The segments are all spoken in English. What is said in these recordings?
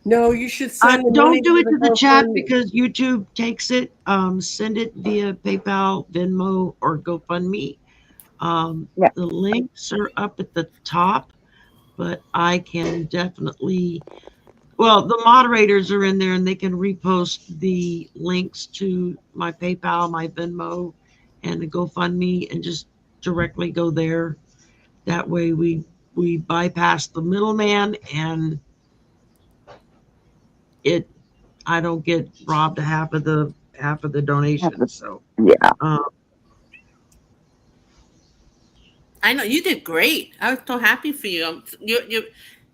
No, you should send the money Don't do to it the to the chat GoFundMe. because YouTube takes it. Send it via PayPal, Venmo, or GoFundMe. Yeah. The links are up at the top, but I can definitely. Well, the moderators are in there and they can repost the links to my PayPal, my Venmo, and the GoFundMe and just directly go there. That way we bypass the middleman and it I don't get robbed half of the donation. So Yeah. um, I know you did great. I was so happy for you.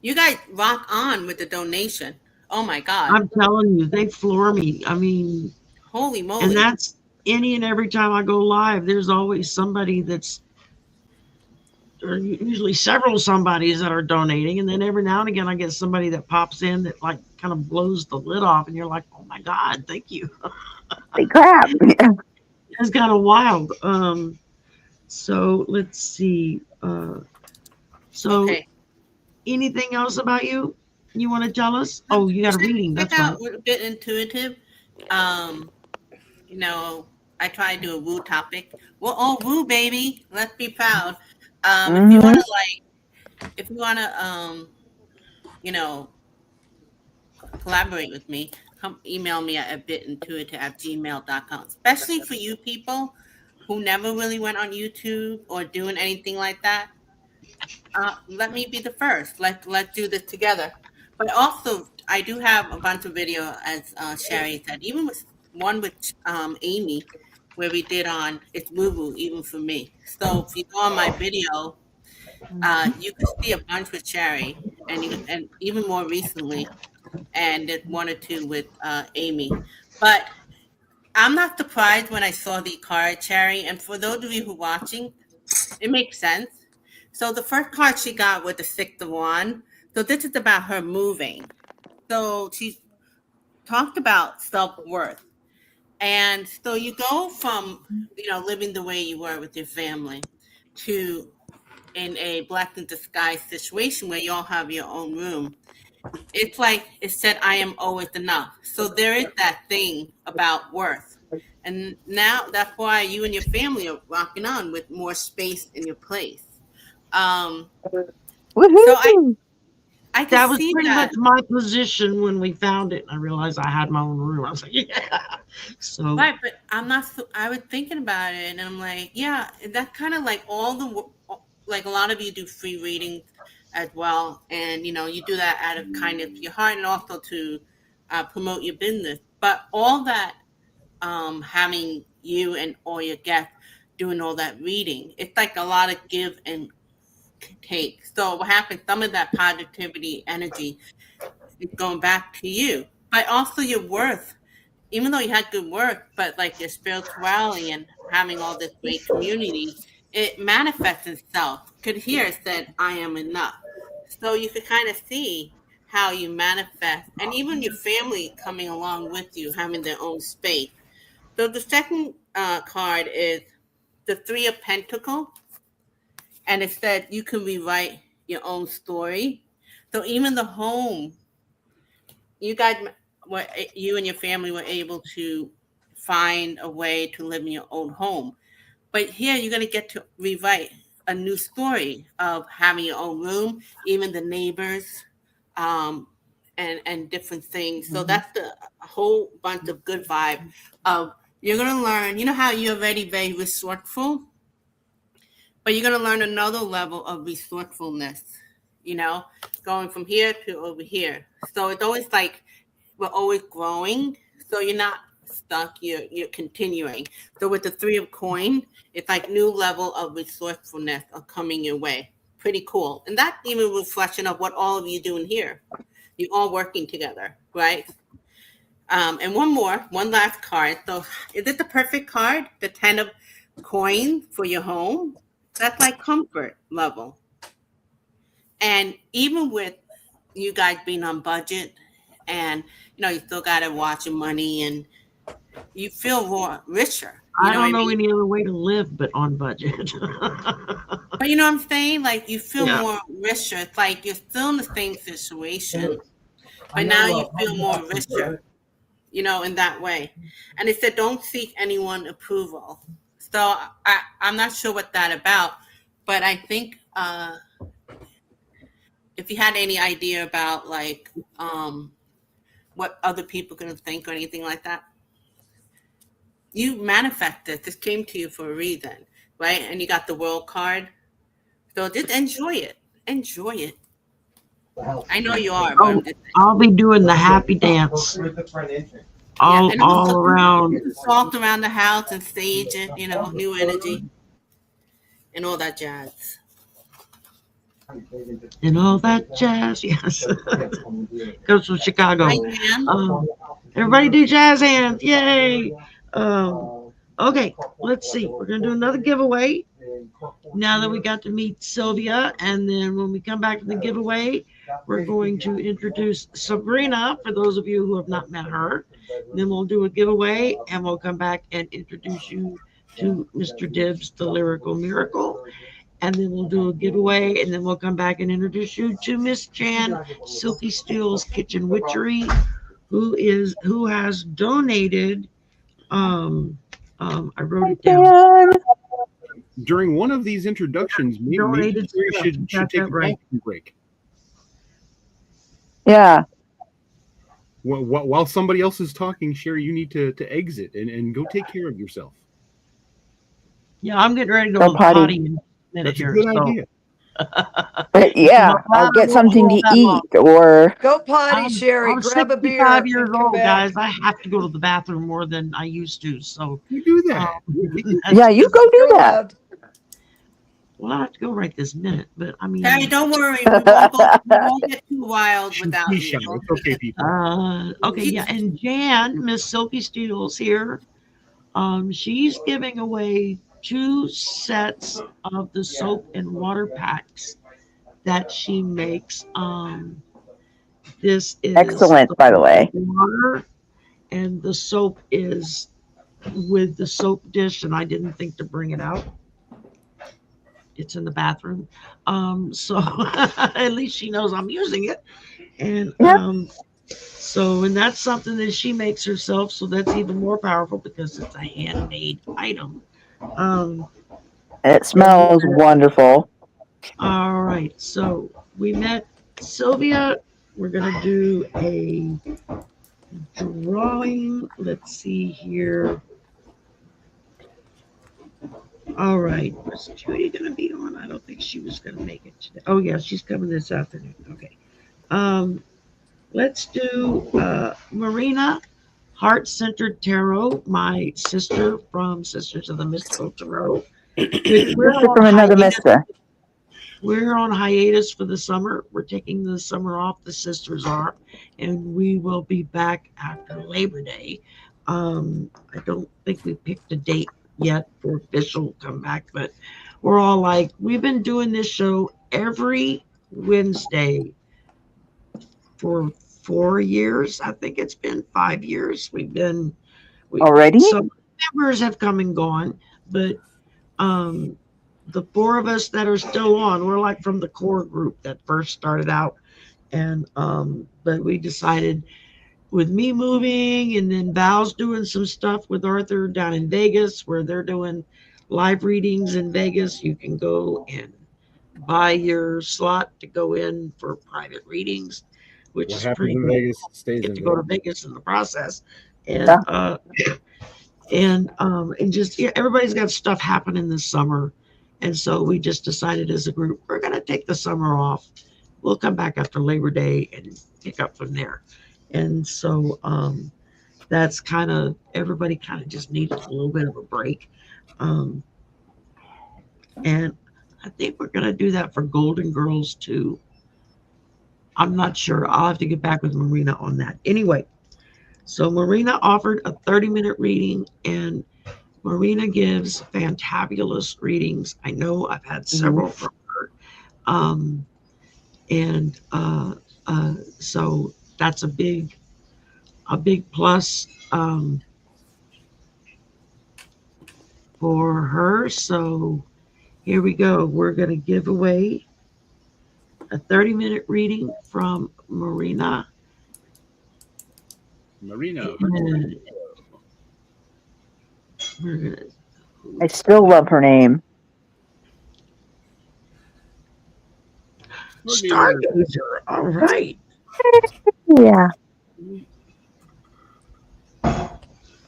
You guys rock on with the donation. Oh my God. I'm telling you, they floor me. I mean, Holy and moly. that's any and every time I go live. There's always somebody that's or usually several somebodies that are donating, and then every now and again I get somebody that pops in that like kind of blows the lid off, and you're like, oh my god, thank you. Holy crap. It's kind of wild. So let's see. So Okay. anything else about you want to tell us? Oh, you got a reading. Check That's right. out a bit intuitive. Um, you know, I try to do a woo topic. Well, oh woo baby, let's be proud. If you Hmm. wanna if you wanna you know, collaborate with me, come email me at bitintuitive@gmail.com. Especially for you people who never really went on YouTube or doing anything like that. Let me be the first. Let's do this together. But also, I do have a bunch of video, as Sherry said, even with one with Amy, where we did on it's woo woo, even for me. So if you go on my video, you can see a bunch with Sherry, and even more recently, and there's one or two with Amy. But I'm not surprised when I saw the card, Sherry. And for those of you who are watching, it makes sense. So the first card she got was the Six of Wands. So this is about her moving. So she talked about self-worth. And so you go from, living the way you were with your family to in a black in disguise situation where you all have your own room. It's like it said, I am always enough. So there is that thing about worth. And now that's why you and your family are rocking on with more space in your place. Um, so Woohoo. I can That was see pretty much that. my position when we found it. And I realized I had my own room. I was like, yeah. So Right, but I'm not. I was thinking about it, and I'm like, yeah, that's kind of like like a lot of you do free readings as well, and you do that out of kindness of your heart, and also to promote your business. But all that, having you and all your guests doing all that reading, it's like a lot of give and take. So what happens? Some of that positivity energy is going back to you, but also your worth, even though you had good work, but like your spirituality and having all this great community, it manifests itself. Could hear it said, I am enough. So you could kind of see how you manifest, and even your family coming along with you, having their own space. So the second card is the Three of Pentacles, and it said you can rewrite your own story. So even the home, you guys were you and your family were able to find a way to live in your own home. But here you're going to get to rewrite a new story of having your own room, even the neighbors, um, and different things. So mhm. that's a whole bunch of good vibe of you're going to learn. You know how you're already very resourceful, but you're going to learn another level of resourcefulness. You know, going from here to over here. So it's always like we're always growing, so you're not stuck, you're continuing. So with the Three of Coin, it's like new level of resourcefulness are coming your way. Pretty cool. And that even reflection of what all of you doing here. You all working together, right? And one last card. So is it the perfect card? The 10 of coins for your home? That's like comfort level. And even with you guys being on budget, and you still got to watch your money, and you feel more richer, you I know what don't I know mean? any other way to live but on budget. But you know what I'm saying, like you feel Yeah. more richer. It's like you're still in the same situation, but now you feel more richer, in that way. And it said, don't seek anyone approval. So I'm not sure what that about, but I think if you had any idea about like what other people can think or anything like that, you manifested. This came to you for a reason, right? And you got the world card. So just enjoy it. Enjoy it. I know you are, but I'm just I'll be doing the happy dance yeah, and all also around. just walk around the house and stage it, new energy and all that jazz. And all that jazz. Yes. Goes from Chicago. Hi, Jan. Everybody do jazz hands. Yay. Okay, let's see. We're going to do another giveaway now that we got to meet Sylvia. And then when we come back to the giveaway, we're going to introduce Sabrina for those of you who have not met her. Then we'll do a giveaway and we'll come back and introduce you to Mr. Dibbs, the Lyrical Miracle. And then we'll do a giveaway, and then we'll come back and introduce you to Miss Jan, Silky Steele's Kitchen Witchery, who has donated. I wrote it down. During one of these introductions, maybe Donated we stuff. should You got take a that right. bathroom break. Yeah. While somebody else is talking, Sherry, you need to exit and go take care of yourself. Yeah, I'm getting ready to Go go potty potty. in a minute That's a here. good So. idea. But yeah, I'll get something to eat or Go potty, I'm Sherry. Grab a 65 beer years and come old, back. guys. I have to go to the bathroom more than I used to. So, You do that. yeah, you go do You're that. allowed. well, I have to go right this minute. But I mean, Terry, don't worry. We won't get too wild without She's you. shy. It's okay, people. okay, yeah. And Jan, Miss Silky Steele's here. She's giving away 2 sets of the soap and water packs that she makes. This is Excellent, by the way. water, and the soap is with the soap dish, and I didn't think to bring it out. It's in the bathroom. So at least she knows I'm using it. And and that's something that she makes herself, so that's even more powerful because it's a handmade item. Um, It smells wonderful. all right, so we met Sylvia. We're gonna do a drawing. Let's see here. All right, was Judy gonna be on? I don't think she was gonna make it today. Oh yeah, she's coming this afternoon. Okay. Let's do Marina Heart Centered Tarot, my sister from Sisters of the Mystical Tarot. We're Sister from another mister. We're on hiatus for the summer. We're taking the summer off. The sisters are, and we will be back after Labor Day. I don't think we picked a date yet for official comeback, but we're all like, we've been doing this show every Wednesday for 4 years. I think it's been 5 years. Already? Some members have come and gone, but the 4 of us that are still on, we're like from the core group that first started out. And but we decided with me moving and then Val's doing some stuff with Arthur down in Vegas where they're doing live readings in Vegas. You can go and buy your slot to go in for private readings, which What is happens pretty in cool. Vegas stays Get in to go to Vegas. Vegas in the process. And and just everybody's got stuff happening this summer. And so we just decided as a group, we're gonna take the summer off. We'll come back after Labor Day and pick up from there. And so that's kind of everybody kind of just needed a little bit of a break. And I think we're gonna do that for Golden Girls too. I'm not sure. I'll have to get back with Marina on that. Anyway, so Marina offered a 30-minute reading, and Marina gives fantabulous readings. I know I've had several from her. So that's a big plus for her. So here we go. We're going to give away a 30-minute reading from Marina. Marina. And we're gonna I still love her name. Stargazer. All right. Yeah.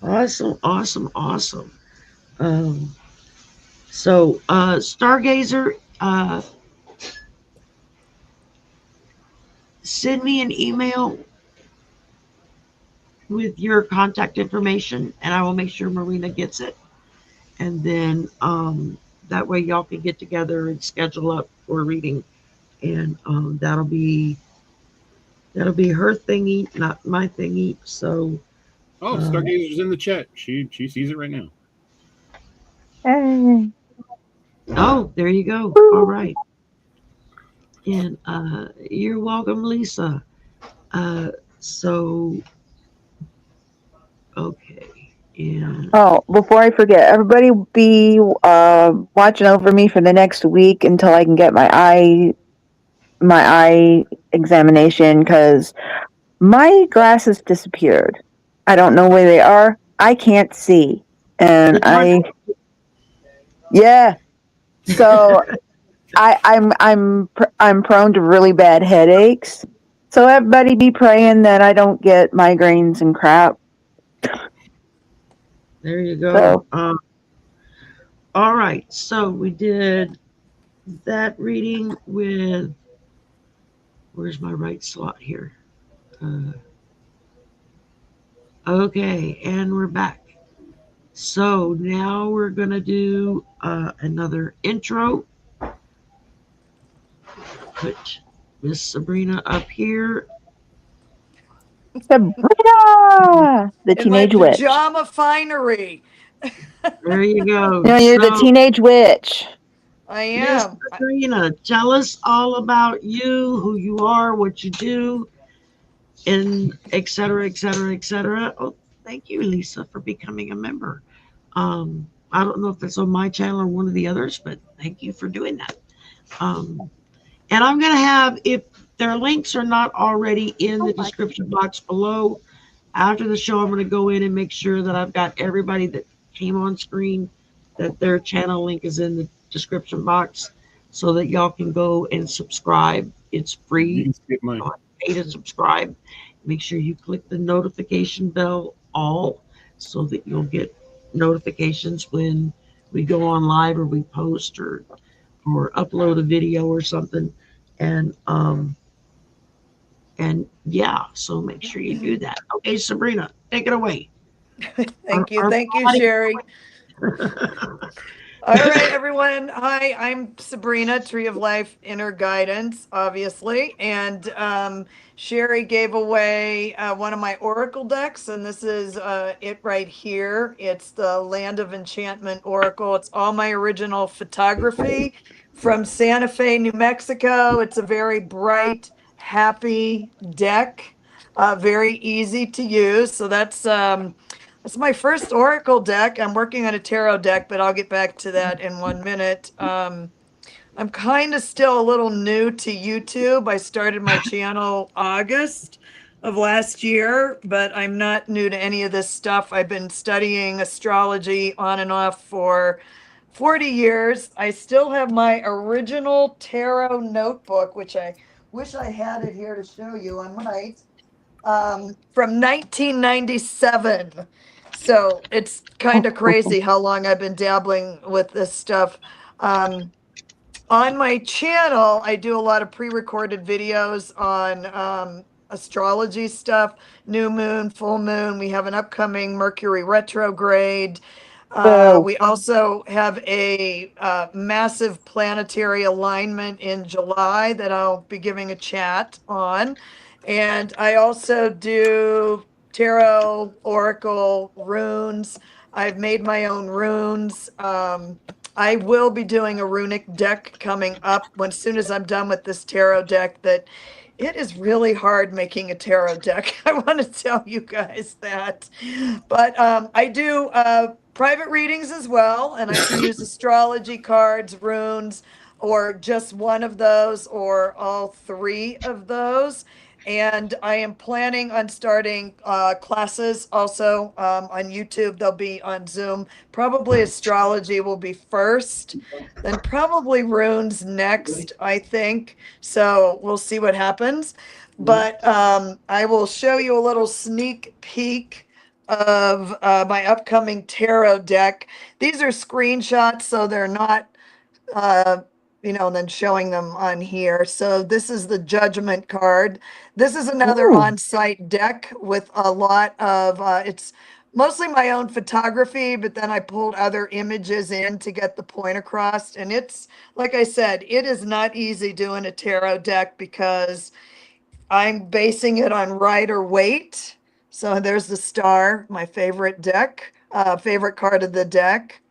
Awesome, awesome, awesome. So Stargazer, send me an email with your contact information and I will make sure Marina gets it. And then that way y'all can get together and schedule up for a reading. And that'll be her thingy, not my thingy. So Oh, Stargazer's in the chat. She sees it right now. Hey. oh, there you go. All right. And you're welcome, Lisa. So okay. And Oh, before I forget, everybody be watching over me for the next week until I can get my eye examination because my glasses disappeared. I don't know where they are. I can't see, and yeah. So I'm prone to really bad headaches. So everybody be praying that I don't get migraines and crap. there you go. So All right. So we did that reading with, where's my right slot here? Okay, and we're back. So now we're gonna do another intro. Put Miss Sabrina up here. Sabrina, the In my teenage witch. pajama finery. There you go. No, you're the So, teenage witch. I Miss am. Sabrina, tell us all about you, who you are, what you do, and et cetera, et cetera, et cetera. Oh, thank you, Lisa, for becoming a member. I don't know if that's on my channel or one of the others, but thank you for doing that. And I'm going to have, if their links are not already in the description box below, after the show, I'm going to go in and make sure that I've got everybody that came on screen, that their channel link is in the description box so that y'all can go and subscribe. It's You free. can skip mine. Pay to subscribe. Make sure you click the notification bell all so that you'll get notifications when we go on live or we post or upload a video or something. And yeah, so make sure you do that. Okay, Sabrina, take it away. Thank you. Our Thank you, body- Sherry. All right, everyone. Hi, I'm Sabrina, Tree of Life Inner Guidance, obviously. And Sherry gave away one of my Oracle decks, and this is it right here. It's the Land of Enchantment Oracle. It's all my original photography from Santa Fe, New Mexico. It's a very bright, happy deck, very easy to use. So that's my first Oracle deck. I'm working on a tarot deck, but I'll get back to that in 1 minute. I'm kind of still a little new to YouTube. I started my channel August of last year, but I'm not new to any of this stuff. I've been studying astrology on and off for 40 years. I still have my original tarot notebook, which I wish I had it here to show you. I might. From 1997. So it's kind of crazy how long I've been dabbling with this stuff. On my channel, I do a lot of pre-recorded videos on astrology stuff, new moon, full moon. We have an upcoming Mercury retrograde. We also have a massive planetary alignment in July that I'll be giving a chat on. And I also do tarot, oracle, runes. I've made my own runes. I will be doing a runic deck coming up as soon as I'm done with this tarot deck. That it is really hard making a tarot deck. I want to tell you guys that. But I do private readings as well, and I can use astrology cards, runes, or just one of those, or all three of those. And I am planning on starting classes also on YouTube. They'll be on Zoom. Probably astrology will be first, then probably runes next, I think. So we'll see what happens. But I will show you a little sneak peek of my upcoming tarot deck. These are screenshots, so they're not uh, and then showing them on here. So this is the judgment card. This is another Ooh. on-site deck with a lot of, it's mostly my own photography, but then I pulled other images in to get the point across. And it's, like I said, it is not easy doing a tarot deck because I'm basing it on Rider Waite. So there's the star, my favorite deck, favorite card of the deck.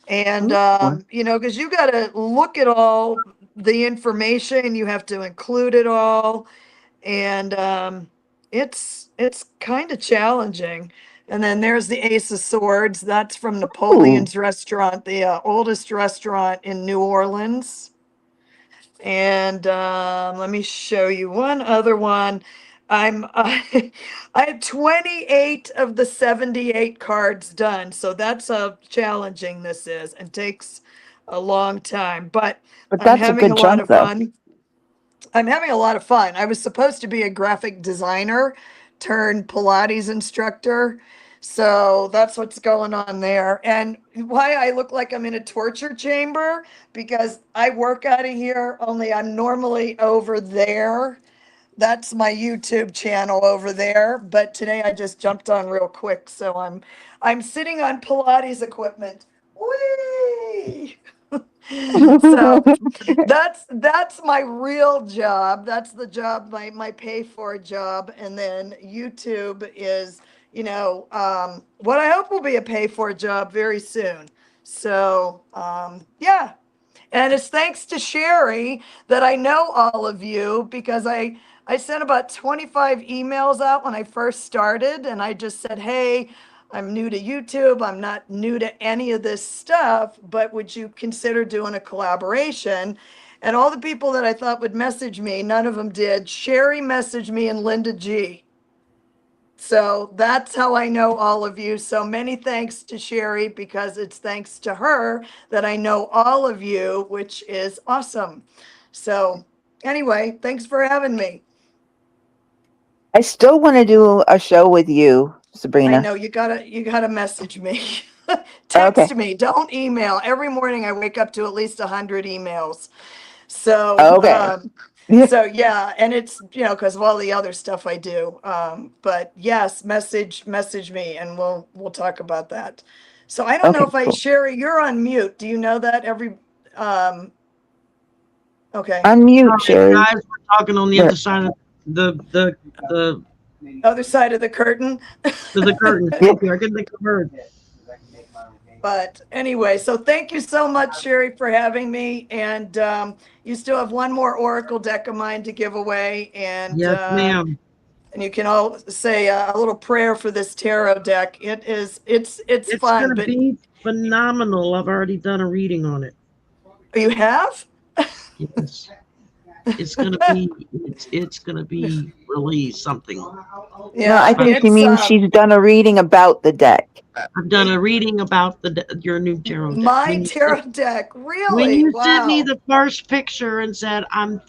And, because you got to look at all the information, you have to include it all. And it's kind of challenging. And then there's the Ace of Swords. That's from Napoleon's restaurant, the oldest restaurant in New Orleans. And let me show you one other one. I have 28 of the 78 cards done, so that's how challenging this is and takes a long time. But But I'm that's a having good a lot chunk, of though. fun. I'm having a lot of fun. I was supposed to be a graphic designer turned Pilates instructor. So that's what's going on there. And why I look like I'm in a torture chamber, because I work out of here, only I'm normally over there. That's my YouTube channel over there. But today I just jumped on real quick. So I'm sitting on Pilates equipment. Whee! So that's my real job. That's the job, my pay for job. And then YouTube is, what I hope will be a pay for job very soon. So yeah. And it's thanks to Sherry that I know all of you, because I sent about 25 emails out when I first started, and I just said, hey, I'm new to YouTube. I'm not new to any of this stuff, but would you consider doing a collaboration? And all the people that I thought would message me, none of them did. Sherry messaged me and Linda G. So that's how I know all of you. So many thanks to Sherry, because it's thanks to her that I know all of you, which is awesome. So anyway, thanks for having me. I still want to do a show with you, Sabrina. I know you gotta message me. Okay. Text me, don't email. Every morning I wake up to at least 100 emails. So, Okay. so yeah, and it's, because of all the other stuff I do. But yes, message me and we'll talk about that. So I don't know Okay, if cool. Sherry, you're on mute. Do you know that okay. Unmute, Sorry, Sherry. guys, we're talking on the There. other side of the Other side of the curtain. the curtain. Yeah. Thank you. I couldn't think of a word. But anyway, so thank you so much, Sherry, for having me. And you still have one more Oracle deck of mine to give away. And Yes, ma'am. and you can all say a little prayer for this tarot deck. It's It's fun, gonna but be phenomenal. I've already done a reading on it. you have? Yes. It's gonna be really something. Yeah, No, I think she it's means she's done a reading about the deck. I've done a reading about your new tarot deck. my When you tarot deck. when Really? you Wow. sent me the first picture and said, I'm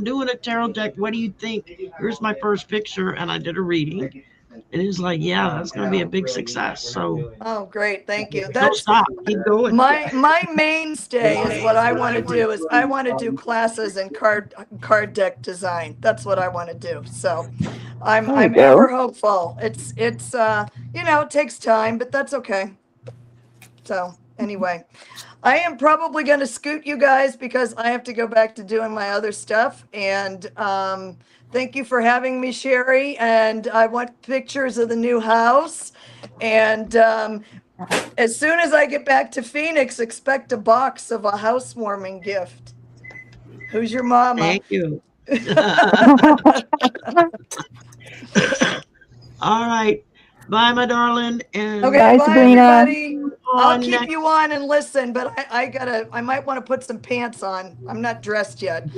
doing a tarot deck. What do you think? Here's my first picture, and I did a reading. And it was like, yeah, that's gonna be a big success. So Oh, great. Thank you. don't That's stop. Keep going. my mainstay is what I want to do is I want to do classes in card deck design. That's what I want to do. So There you I'm go. ever hopeful. It's it takes time, but that's okay. So anyway, I am probably going to scoot you guys because I have to go back to doing my other stuff. And thank you for having me, Sherry. And I want pictures of the new house. And as soon as I get back to Phoenix, expect a box of a housewarming gift. Who's your mama? Thank you. All right. Bye, my darling. And Okay, Bye, bye Sabrina. everybody. I'll on keep next. you on and listen, but I might want to put some pants on. I'm not dressed yet.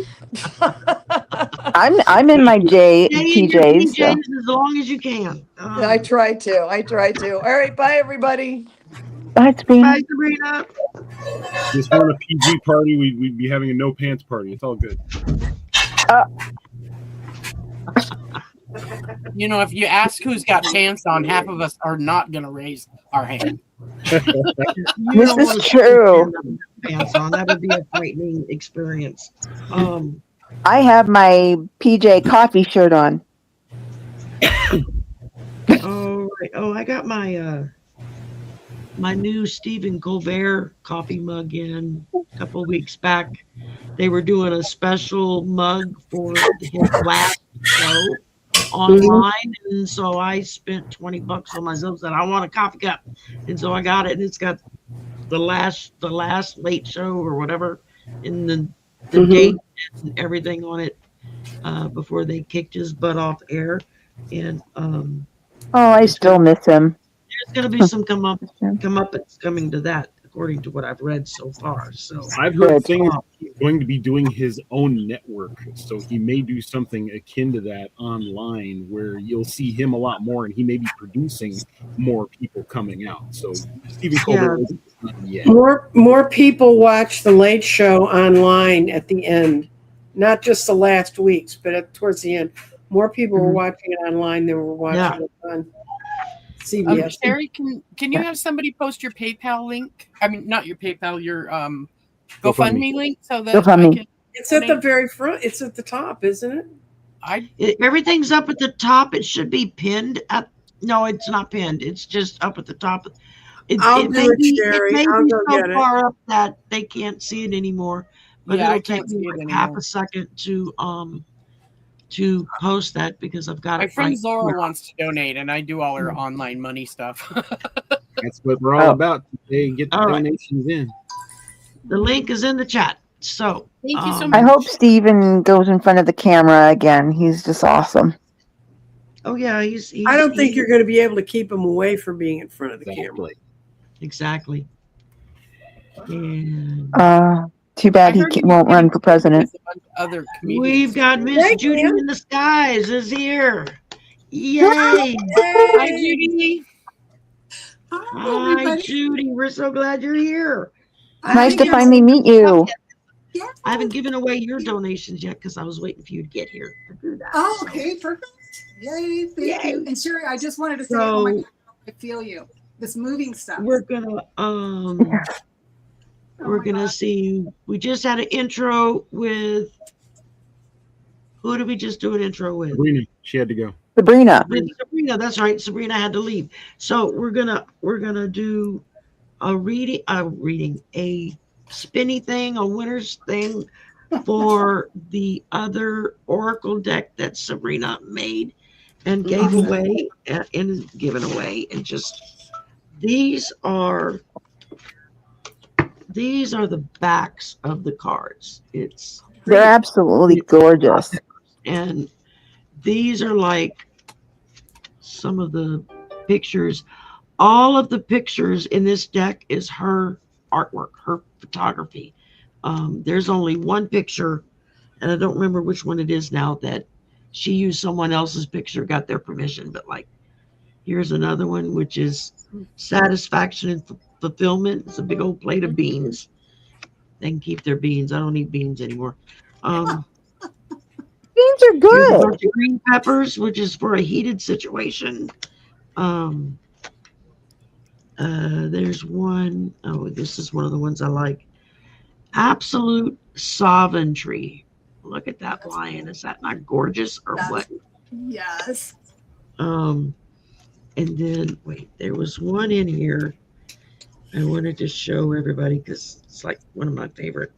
I'm in my Stay in your PJs. So. PJs as long as you can. I try to. I try to. All right. Bye, everybody. Bye, Sabrina. Bye, Sabrina. This weren't a PG party, we'd be having a no pants party. It's all good. You know, if you ask who's got pants on, half of us are not going to raise our hand. You This don't is wanna true. stand up with pants on. That would be a frightening experience. I have my PJ coffee shirt on. Oh, right. Oh, I got my my new Stephen Colbert coffee mug in a couple of weeks back. They were doing a special mug for his last show online, and so I spent $20 on myself. Said I want a coffee cup, and so I got it. And it's got the last Late Show or whatever in the date and everything on it before they kicked his butt off air. And Oh, I still miss him. there's going to be some comeuppance coming to that, according to what I've read so far. So I've heard Good. things he's going to be doing his own network, so he may do something akin to that online, where you'll see him a lot more, and he may be producing more people coming out. So Stephen Colbert isn't yet. More people watch the Late Show online at the end, not just the last weeks, but towards the end. More people were watching it online than were watching it on CBS. Sherry, can you have somebody post your PayPal link? I mean, not your PayPal, your GoFundMe link, so that GoFundMe. I can. It's at the very front. It's at the top, isn't it? Everything's up at the top. It should be pinned at. No, it's not pinned. It's just up at the top. I'll do it, Sherry. I'll go so get it. far up that they can't see it anymore. But Yeah, I it'll take can't see me it like half anymore. a second to post that because I've got My it. friend right Zora here. wants to donate, and I do all her online money stuff. That's what we're all about today. Get the All right. donations in. The link is in the chat. So Thank you so I much. hope Steven goes in front of the camera again. He's just awesome. Oh yeah, he's I don't think you're going to be able to keep him away from being in front of the camera. exactly. And Too I bad he heard you won't were run for president. with a bunch of other comedians. we've got Miss Thank Judy you. in the skies is here. Yay! Hi, Judy. Hi, Judy. We're so glad you're here. Nice to finally meet you. I haven't given away your donations yet because I was waiting for you to get here to do that. Oh, So, okay, perfect. Yay, thank Yay. you. And Sherry, I just wanted to say, oh my So- God, I feel you. This moving stuff. we're gonna we're gonna God. see. We just had an intro with who did we just do an intro with? Sabrina, she had to go. Sabrina. With Sabrina. That's right. Sabrina had to leave. So we're gonna do a spinny thing, a winner's thing for the other Oracle deck that Sabrina made and gave away and is given away. And just these are the backs of the cards. They're absolutely gorgeous. And these are like some of the pictures. All of the pictures in this deck is her artwork, her photography. There's only one picture, and I don't remember which one it is now, that she used someone else's picture, got their permission. But like, here's another one, which is satisfaction and fulfillment. It's a big old plate of beans. They can keep their beans. I don't eat beans anymore. Beans are Here's a good. bunch of green peppers, which is for a heated situation. There's one. Oh, this is one of the ones I like. Absolute sovereignty. Look at that lion. Is that not gorgeous or what? Yes. And then wait, there was one in here I wanted to show everybody because it's like one of my favorite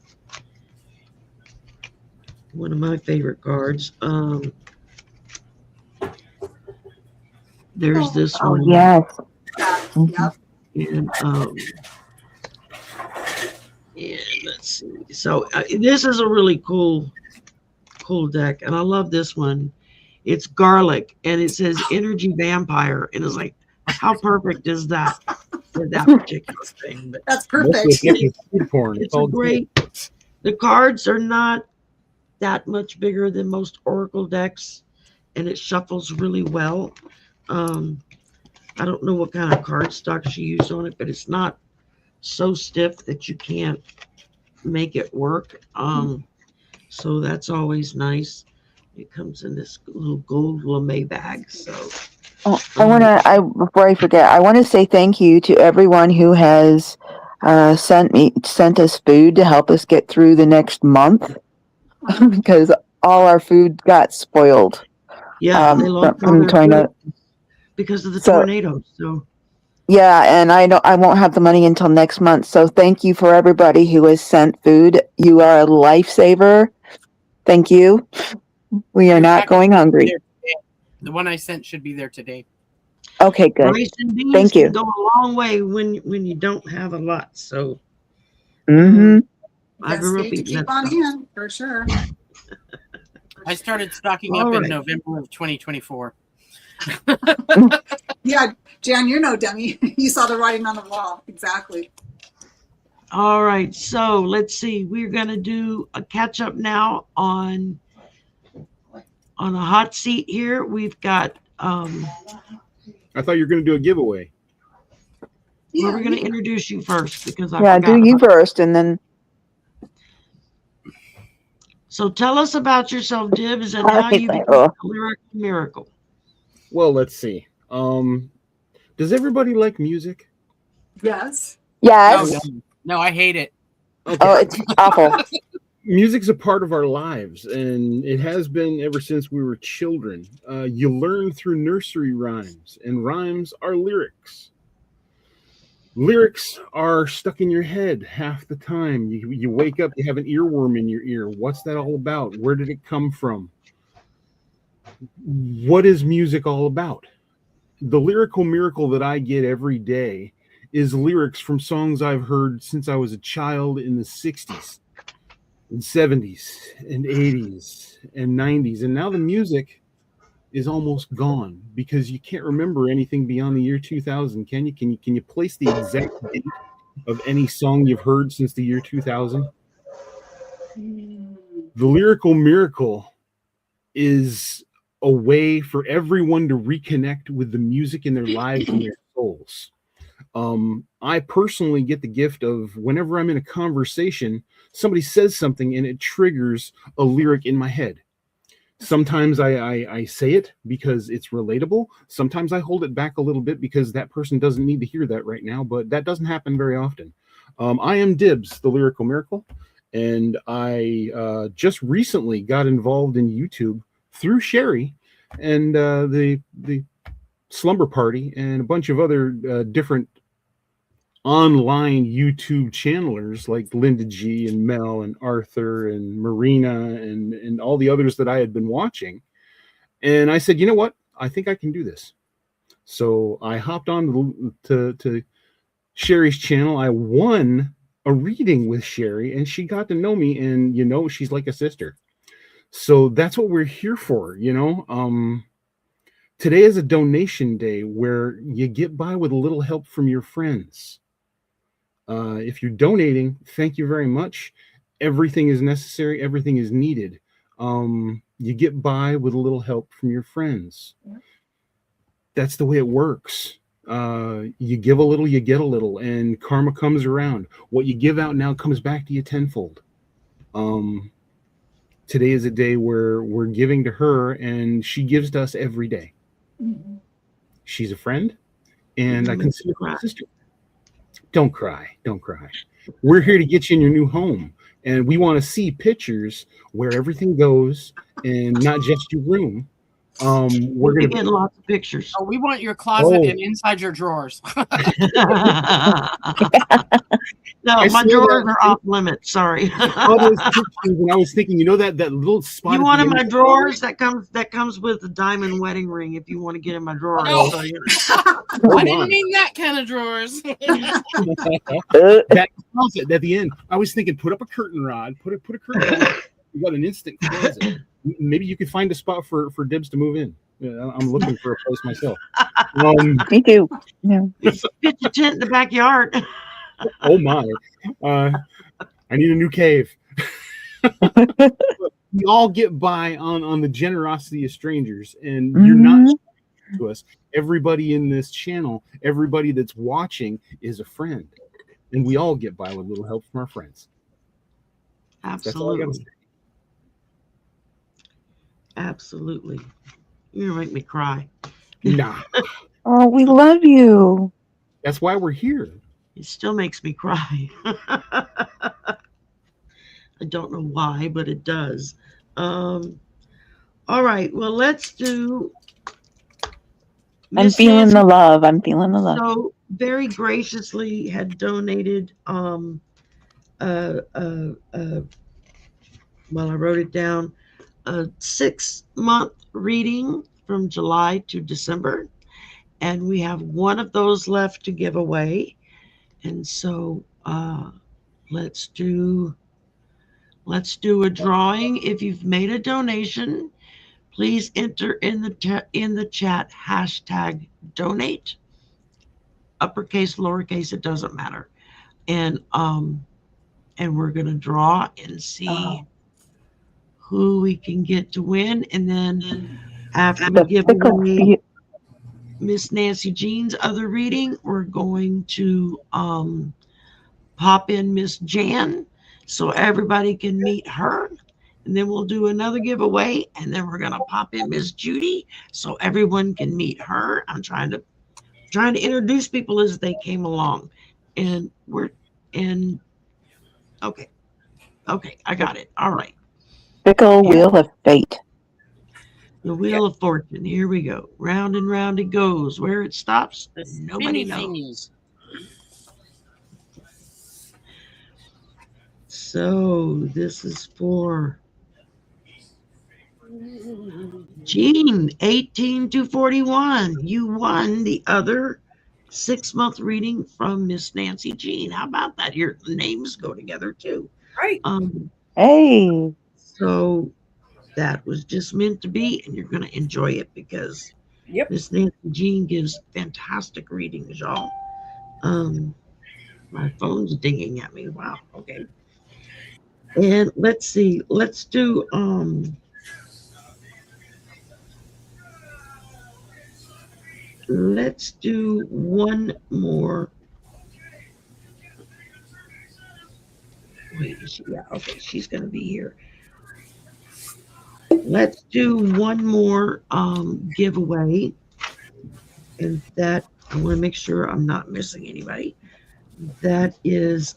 cards. There's this Oh, one. yes. Yep. And let's see. So this is a really cool deck, and I love this one. It's garlic, and it says energy vampire, and it's like, how perfect is that for that particular thing? But That's Most of perfect. the stuff is food porn. It's it's a all great. The cards are not that much bigger than most Oracle decks, and it shuffles really well. I don't know what kind of cardstock she used on it, but it's not so stiff that you can't make it work. So that's always nice. It comes in this little gold lame bag. So before I forget, I want to say thank you to everyone who has sent us food to help us get through the next month because all our food got spoiled. Yeah, they lost from the tornado because of the tornado. So yeah, and I won't have the money until next month. So thank you for everybody who has sent food. You are a lifesaver. Thank you. We are not going hungry. The one I sent should be there today. Okay, good. Rice and beans Thank you. can go a long way when you don't have a lot. So Mm-hmm. I grew up Best day to eating keep that on stuff. in, for sure. I started stocking up in November of 2024. Yeah, Jan, you're no dummy. You saw the writing on the wall. Exactly. All right, so let's see. We're gonna do a catch up now on a hot seat here. We've got I thought you were going to do a giveaway. well, we're gonna introduce you first because I forgot. Do you first, and then. So tell us about yourself, Dibs, and how you became a lyrical miracle. Well, let's see. Does everybody like music? Yes. Yes. No, I hate it. Okay. Oh, it's awful. Music's a part of our lives, and it has been ever since we were children. You learn through nursery rhymes, and rhymes are lyrics. Lyrics are stuck in your head half the time. You wake up, you have an earworm in your ear. What's that all about? Where did it come from? What is music all about? The lyrical miracle that I get every day is lyrics from songs I've heard since I was a child in the 60s and 70s and 80s and 90s. And now the music is almost gone because you can't remember anything beyond the year 2000. Can you? Can you place the exact date of any song you've heard since the year 2000? The lyrical miracle is a way for everyone to reconnect with the music in their lives and their souls. I personally get the gift of whenever I'm in a conversation, somebody says something and it triggers a lyric in my head. Sometimes I say it because it's relatable. Sometimes I hold it back a little bit because that person doesn't need to hear that right now, but that doesn't happen very often. I am Dibs, the lyrical miracle, and I just recently got involved in YouTube through Sherry and the Slumber Party and a bunch of other different online YouTube channelers like Linda G and Mel and Arthur and Marina and all the others that I had been watching. And I said, you know what? I think I can do this. So I hopped on to Sherry's channel. I won a reading with Sherry and she got to know me, and you know, she's like a sister. So that's what we're here for, you know. Today is a donation day where you get by with a little help from your friends. If you're donating, thank you very much. Everything is necessary. Everything is needed. You get by with a little help from your friends. That's the way it works. You give a little, you get a little, and karma comes around. What you give out now comes back to you tenfold. Today is a day where we're giving to her, and she gives to us every day. Mm-hmm. She's a friend, and I consider her a sister. Don't cry. Don't cry. We're here to get you in your new home, and we want to see pictures where everything goes and not just your room. We're going to get lots of pictures. Oh, we want your closet and inside your drawers. No, my drawers are off limits. Sorry. All those pictures, and I was thinking, you know, that little spot. You want in my drawers? That comes with a diamond wedding ring. If you want to get in my drawers, I didn't mean that kind of drawers. That closet at the end. I was thinking, put up a curtain rod. Put a curtain rod. You got an instant closet. Maybe you could find a spot for Dibs to move in. Yeah, I'm looking for a place myself. Me too. Yeah. Pitch a tent in the backyard. Oh my! I need a new cave. we all get by on the generosity of strangers, and you're not to us. Everybody in this channel, everybody that's watching is a friend, and we all get by with a little help from our friends. That's all I gotta say. Absolutely. Absolutely. You're gonna make me cry. Nah, Oh, we love you. that's why we're here. It still makes me cry. I don't know why, but it does. All right. Well, let's do I'm Miss feeling Nancy. the love. I'm feeling the love. So very graciously had donated uh, uh, uh, well, I wrote it down, a 6-month reading from July to December. And we have one of those left to give away. And so let's do a drawing. If you've made a donation, please enter in the chat hashtag donate, uppercase, lowercase, it doesn't matter. And we're gonna draw and see who we can get to win. And then after we give away Miss Nancy Jean's other reading, we're going to pop in Miss Jan so everybody can meet her. And then we'll do another giveaway, and then we're gonna pop in Miss Judy so everyone can meet her. I'm trying to introduce people as they came along. And okay, I got it. All right. Fickle Wheel of Fate. The Wheel of Fortune. Here we go. Round and round it goes. Where it stops, nobody knows. So this is for Jean, 18 to 41. You won the other 6-month reading from Miss Nancy Jean. How about that? Your names go together too. Right. Hey. So that was just meant to be, and you're going to enjoy it because Miss Nancy Jean gives fantastic readings, y'all. My phone's dinging at me. Wow. Okay. And let's see. Let's do one more. Wait, yeah, okay, she's gonna be here. Let's do one more giveaway. And that I want to make sure I'm not missing anybody. That is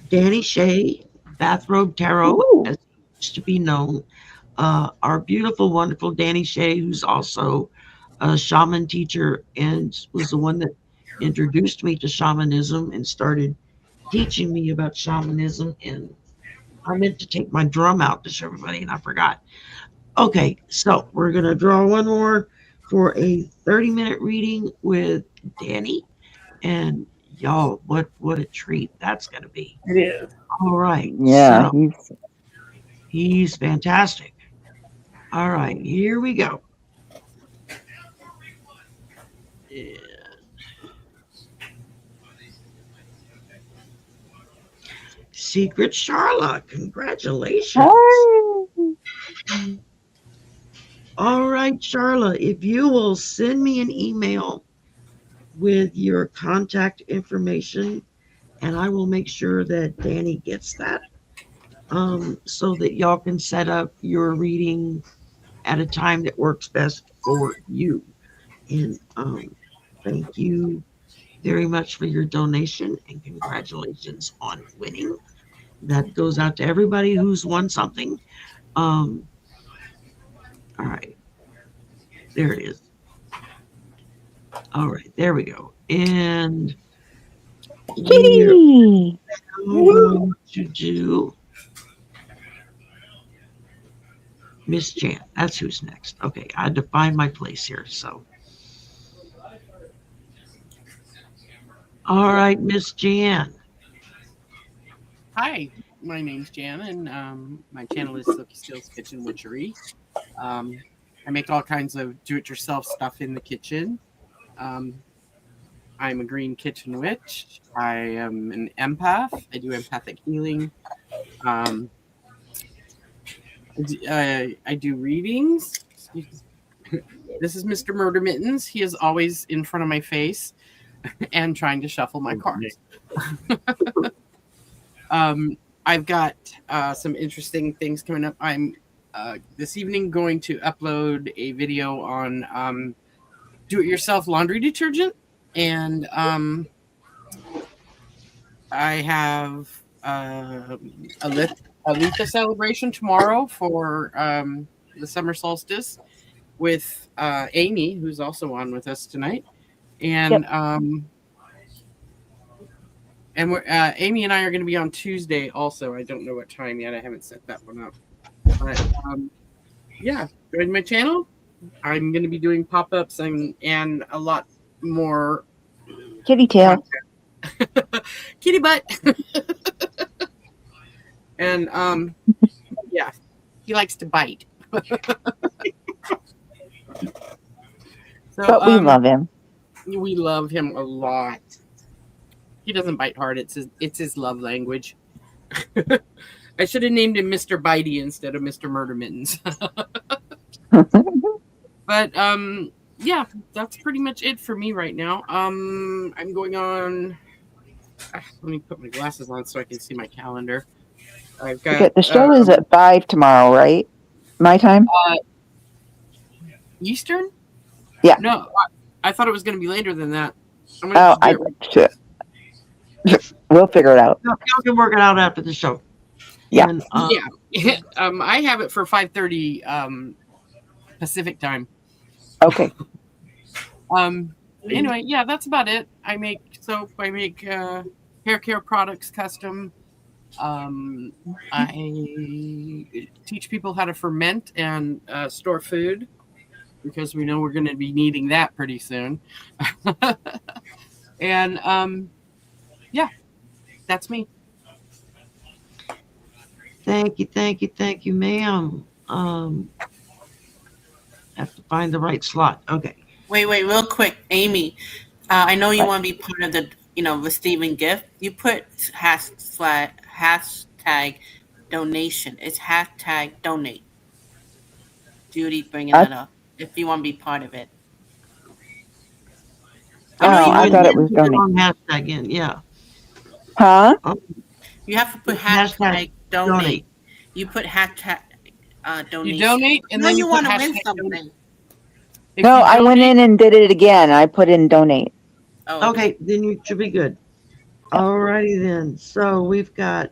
Danny Shea, Bathrobe Tarot, as it used to be known. Our beautiful, wonderful Danny Shea, who's also a shaman teacher and was the one that introduced me to shamanism and started teaching me about shamanism. And I meant to take my drum out to show everybody, and I forgot. Okay, so we're going to draw one more for a 30-minute reading with Danny. And y'all, what a treat that's going to be. It is. All right. Yeah, so he's fantastic. All right, here we go. And Secret Charla, congratulations. All right, Charla, if you will send me an email with your contact information, and I will make sure that Danny gets that, so that y'all can set up your reading at a time that works best for you. And thank you very much for your donation, and congratulations on winning. That goes out to everybody who's won something. All right, there it is. All right, there we go. And we're going to do Miss Jan. That's who's next. Okay, I had to find my place here. So, all right, Miss Jan. Hi, my name's Jan, and my channel is Silky Skills Kitchen Witchery. I make all kinds of do-it-yourself stuff in the kitchen. I'm a green kitchen witch. I am an empath. I do empathic healing. I do readings. This is Mr. Murder Mittens. He is always in front of my face and trying to shuffle my cards. I've got some interesting things coming up. I'm this evening going to upload a video on do-it-yourself laundry detergent, and I have a Litha celebration tomorrow for the summer solstice with Amy, who's also on with us tonight, and and we're, Amy and I are going to be on Tuesday also. I don't know what time yet. I haven't set that one up. But yeah, join my channel. I'm going to be doing pop-ups and a lot more Kitty tail. kitty butt. And yeah, he likes to bite. So, But we love him. We love him a lot. He doesn't bite hard. It's his love language. I should have named him Mr. Bitey instead of Mr. Murder Mittens. But yeah, that's pretty much it for me right now. I'm going on. Let me put my glasses on so I can see my calendar. I've got The show is at 5 tomorrow, right? My time? Eastern? Yeah. No, I thought it was going to be later than that. We'll figure it out. No, you can work it out after the show. Yeah. And, yeah. I have it for 5:30 Pacific time. Okay. Anyway, yeah, that's about it. I make soap. I make hair care products custom. I teach people how to ferment and store food, because we know we're going to be needing that pretty soon. And yeah, that's me. thank you, ma'am. Have to find the right slot. Okay. Wait, real quick, Amy. I know you want to be part of the, receiving gift. You put hashtag donation. It's hashtag donate. Judy bringing that up. If you want to be part of it. I thought it was donate. Hashtag in, yeah. Huh? You have to put hashtag donate. You put hashtag donation. You donate, and then you want to put win hashtag something. No, I went in and did it again. I put in donate. Oh, Okay, then you should be good. Alrighty then. So we've got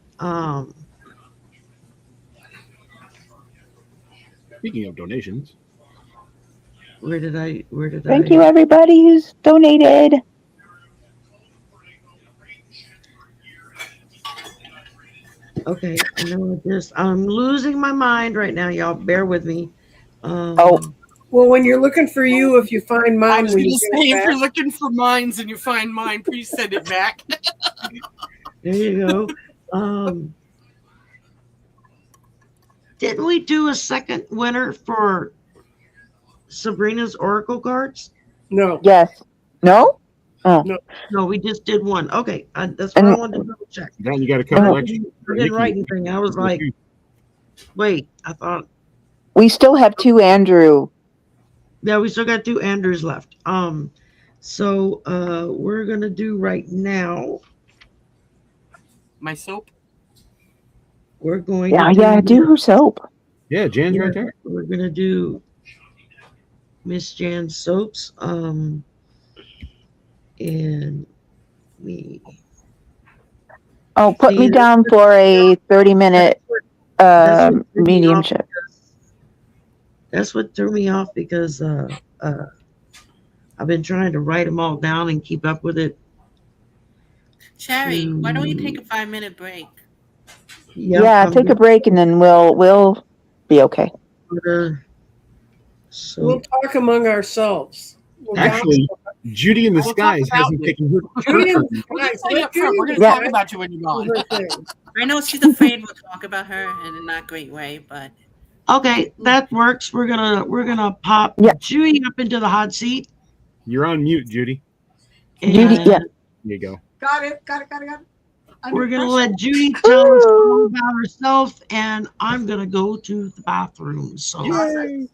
Speaking of donations, where did I Thank you, everybody who's donated. Okay, I know I'm losing my mind right now, y'all. Bear with me. Well, when you're looking for you, if you find mine, I was will going you to get say, it if back? you're looking for mines and you find mine, please send it back. There you go. Didn't we do a second winner for Sabrina's Oracle cards? No. Yes. No? Oh. No, we just did one. Okay, that's what I wanted to double check. then you got a couple I extra. didn't write anything. I was like, wait, I thought. We still have 2 Andrew. Yeah, we still got 2 Andrews left. So we're gonna do right now. My soap. We're going. Yeah, do her soap. Yeah, Jan's right there. We're gonna do Miss Jan's soaps. And we. Oh, put me down for a 30-minute mediumship. That's what threw me off, because I've been trying to write them all down and keep up with it. Sherry, why don't you take a 5-minute break? Yeah, take a break and then we'll be okay. So We'll talk among ourselves. We'll Actually, Judy in the Skies hasn't taken her. Judy in We're the going to Skies, talk about you when you're gone. I know she's afraid we'll talk about her in a not great way, but okay, that works. We're gonna pop Judy up into the hot seat. You're on mute, Judy. Judy, yeah. There you go. Got it. under We're going to pressure. let Judy tell us all about herself, and I'm going to go to the bathroom. So Yay!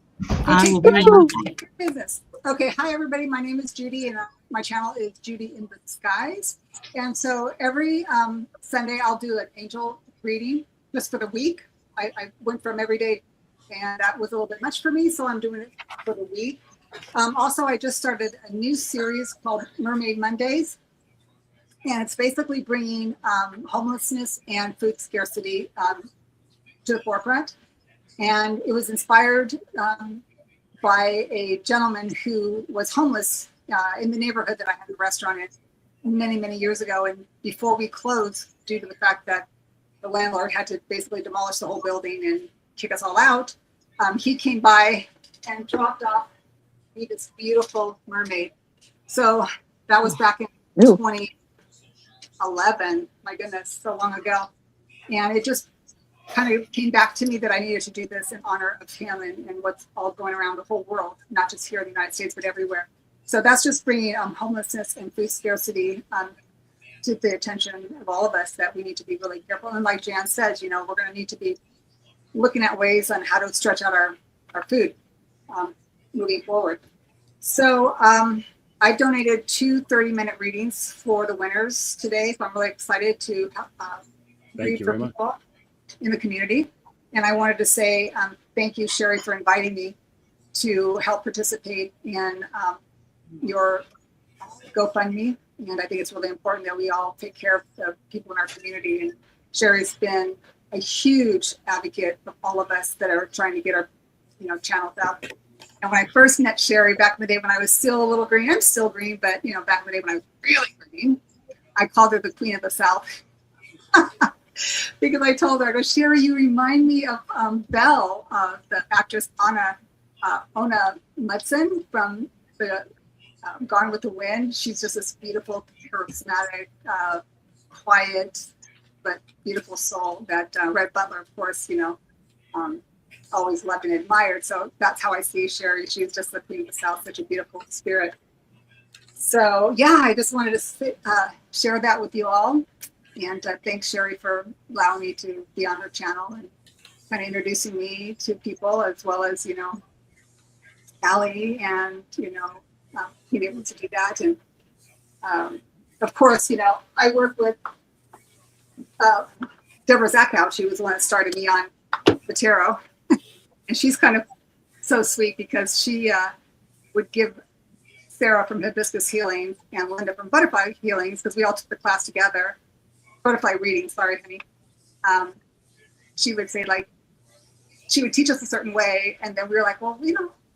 I Okay, will be take right care of your business. Okay, hi everybody. My name is Judy, and my channel is Judy in the Skies. And so every Sunday, I'll do an angel reading just for the week. I went from every day, and that was a little bit much for me, so I'm doing it for the week. Also, I just started a new series called Mermaid Mondays, and it's basically bringing homelessness and food scarcity to the forefront. And it was inspired by a gentleman who was homeless in the neighborhood that I had a restaurant in many, many years ago. And before we closed, due to the fact that the landlord had to basically demolish the whole building and kick us all out, he came by and dropped off me this beautiful mermaid. So that was back in 2011. My goodness, so long ago. And it just kind of came back to me that I needed to do this in honor of him and what's all going around the whole world, not just here in the United States, but everywhere. So that's just bringing homelessness and food scarcity to the attention of all of us, that we need to be really careful. And like Jan says, you know, we're going to need to be looking at ways on how to stretch out our food moving forward. So I donated 2 30-minute readings for the winners today. So I'm really excited to read for people in the community. And I wanted to say thank you, Sherry, for inviting me to help participate in your GoFundMe. And I think it's really important that we all take care of the people in our community. And Sherry's been a huge advocate of all of us that are trying to get our channels out. And when I first met Sherry back in the day when I was still a little green, I'm still green, but back in the day when I was really green, I called her the Queen of the South. Because I told her, I go, Sherry, you remind me of Belle, the actress Ona Mudson from the Gone with the Wind. She's just this beautiful, charismatic, quiet, but beautiful soul that Red Butler, of course, always loved and admired. So that's how I see Sherry. She's just the Queen of the South, such a beautiful spirit. So yeah, I just wanted to share that with you all. And thanks, Sherry, for allowing me to be on her channel and kind of introducing me to people, as well as, Allie, and, being able to do that. And of course, I work with Deborah Zackow. She was the one that started me on the tarot. And she's kind of so sweet because she would give Sarah from Hibiscus Healings and Linda from Butterfly Healings, because we all took the class together. Butterfly reading, sorry, honey. She would say, like, she would teach us a certain way, and then we were like, well,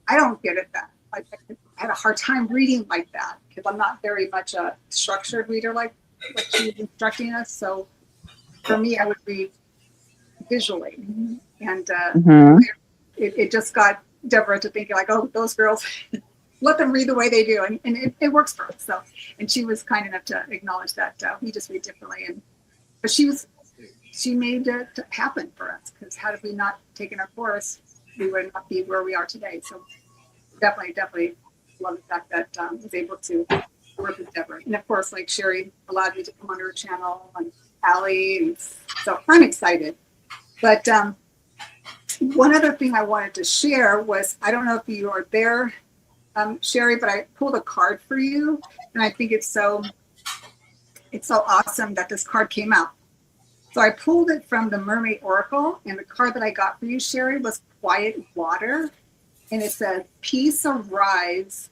I don't get it that. Like, I had a hard time reading like that because I'm not very much a structured reader like she was instructing us. So for me, I would read visually, and it just got Deborah to thinking like, oh, those girls, let them read the way they do, and it works for us. So, and she was kind enough to acknowledge that we just read differently, but she made it happen for us, because had we not taken our course, we would not be where we are today. So definitely love the fact that I was able to work with Deborah. And of course, like Sherry allowed me to come on her channel, and Allie, and so I'm excited. But one other thing I wanted to share was, I don't know if you are there, Sherry, but I pulled a card for you, and I think it's so awesome that this card came out. So I pulled it from the Mermaid Oracle, and the card that I got for you, Sherry, was Quiet Water, and it says, peace arrives.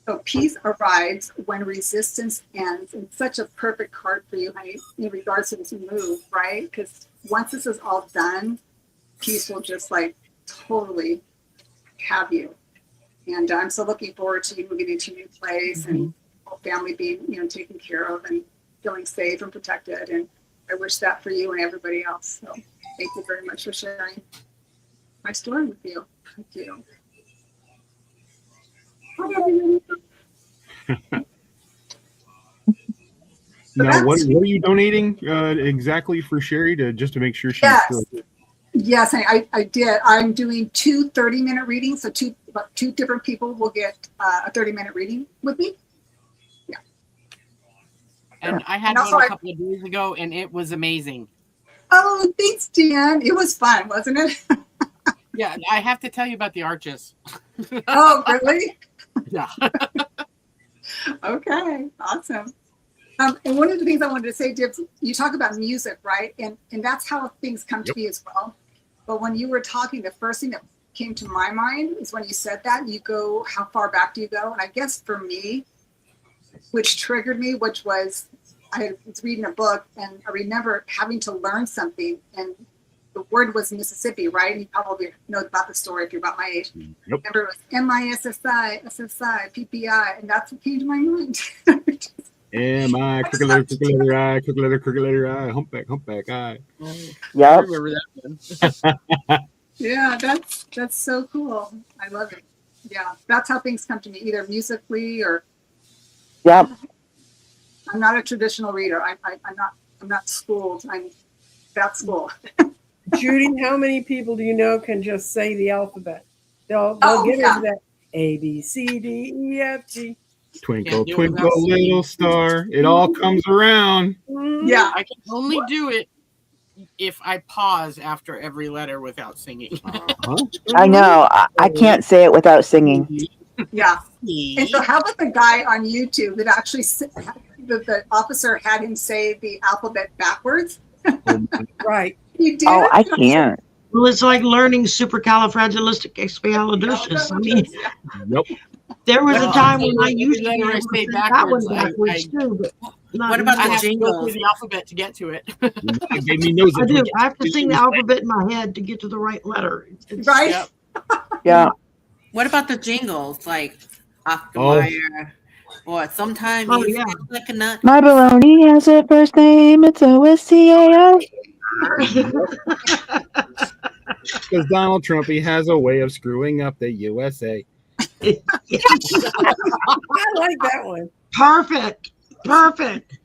So peace arrives when resistance ends. And such a perfect card for you, honey, in regards to this move, right? Because once this is all done, peace will just like totally have you. And I'm so looking forward to you moving into a new place and whole family being, taken care of and feeling safe and protected. And I wish that for you and everybody else. So thank you very much for sharing my story with you. Thank you. Now, what are you donating exactly for Sherry, just to make sure she's still here? Yes, I did. I'm doing 2 30-minute readings. So two different people will get a 30-minute reading with me. Yeah. And I had And also one I- a couple of days ago, and it was amazing. Oh, thanks, Dan. It was fun, wasn't it? Yeah, I have to tell you about the arches. Oh, really? Yeah. Okay, awesome. And one of the things I wanted to say, Dibs, you talk about music, right? And that's how things come to me as well. But when you were talking, the first thing that came to my mind is when you said that, you go, how far back do you go? And I guess for me, which triggered me, which was I was reading a book and I remember having to learn something, and the word was Mississippi, right? And you probably know about the story if you're about my age. Yep. Remember, it was MISSI, SSI, PPI, and that's what came to my mind. M-I, crooked letter, I, crooked letter, I, humpback, I. I Yep. remember that one. Yeah, that's so cool. I love it. Yeah, that's how things come to me, either musically or. Yep. I'm not a traditional reader. I'm not schooled. I'm that school. Judy, how many people do you know can just say the alphabet? They'll get into that A, B, C, D, E, F, G. Twinkle, Can't do it twinkle, without singing. little star. It all comes around. Yeah. I can only do it if I pause after every letter without singing. Uh-huh. I know. I can't say it without singing. Yeah. And so how about the guy on YouTube that actually the officer had him say the alphabet backwards? Right. He did. Oh, I can't. Well, it's like learning supercalifragilisticexpialidocious. I mean, Yep. there was a Well, time when I every used to be letter I able to say say that one backwards, backwards too, but not What about I anymore. have to go jingles? through the alphabet to get to it. It gave me nose I do. itch. I have to sing the alphabet in my head to get to the right letter. It's- Right? Yep. Yeah. What about the jingles like Oh. Oscar or sometimes Oh, you yeah. feel like a nut? My baloney has a first name. It's OSCAO. Because Donald Trump, he has a way of screwing up the USA. I like that one. Perfect. Perfect.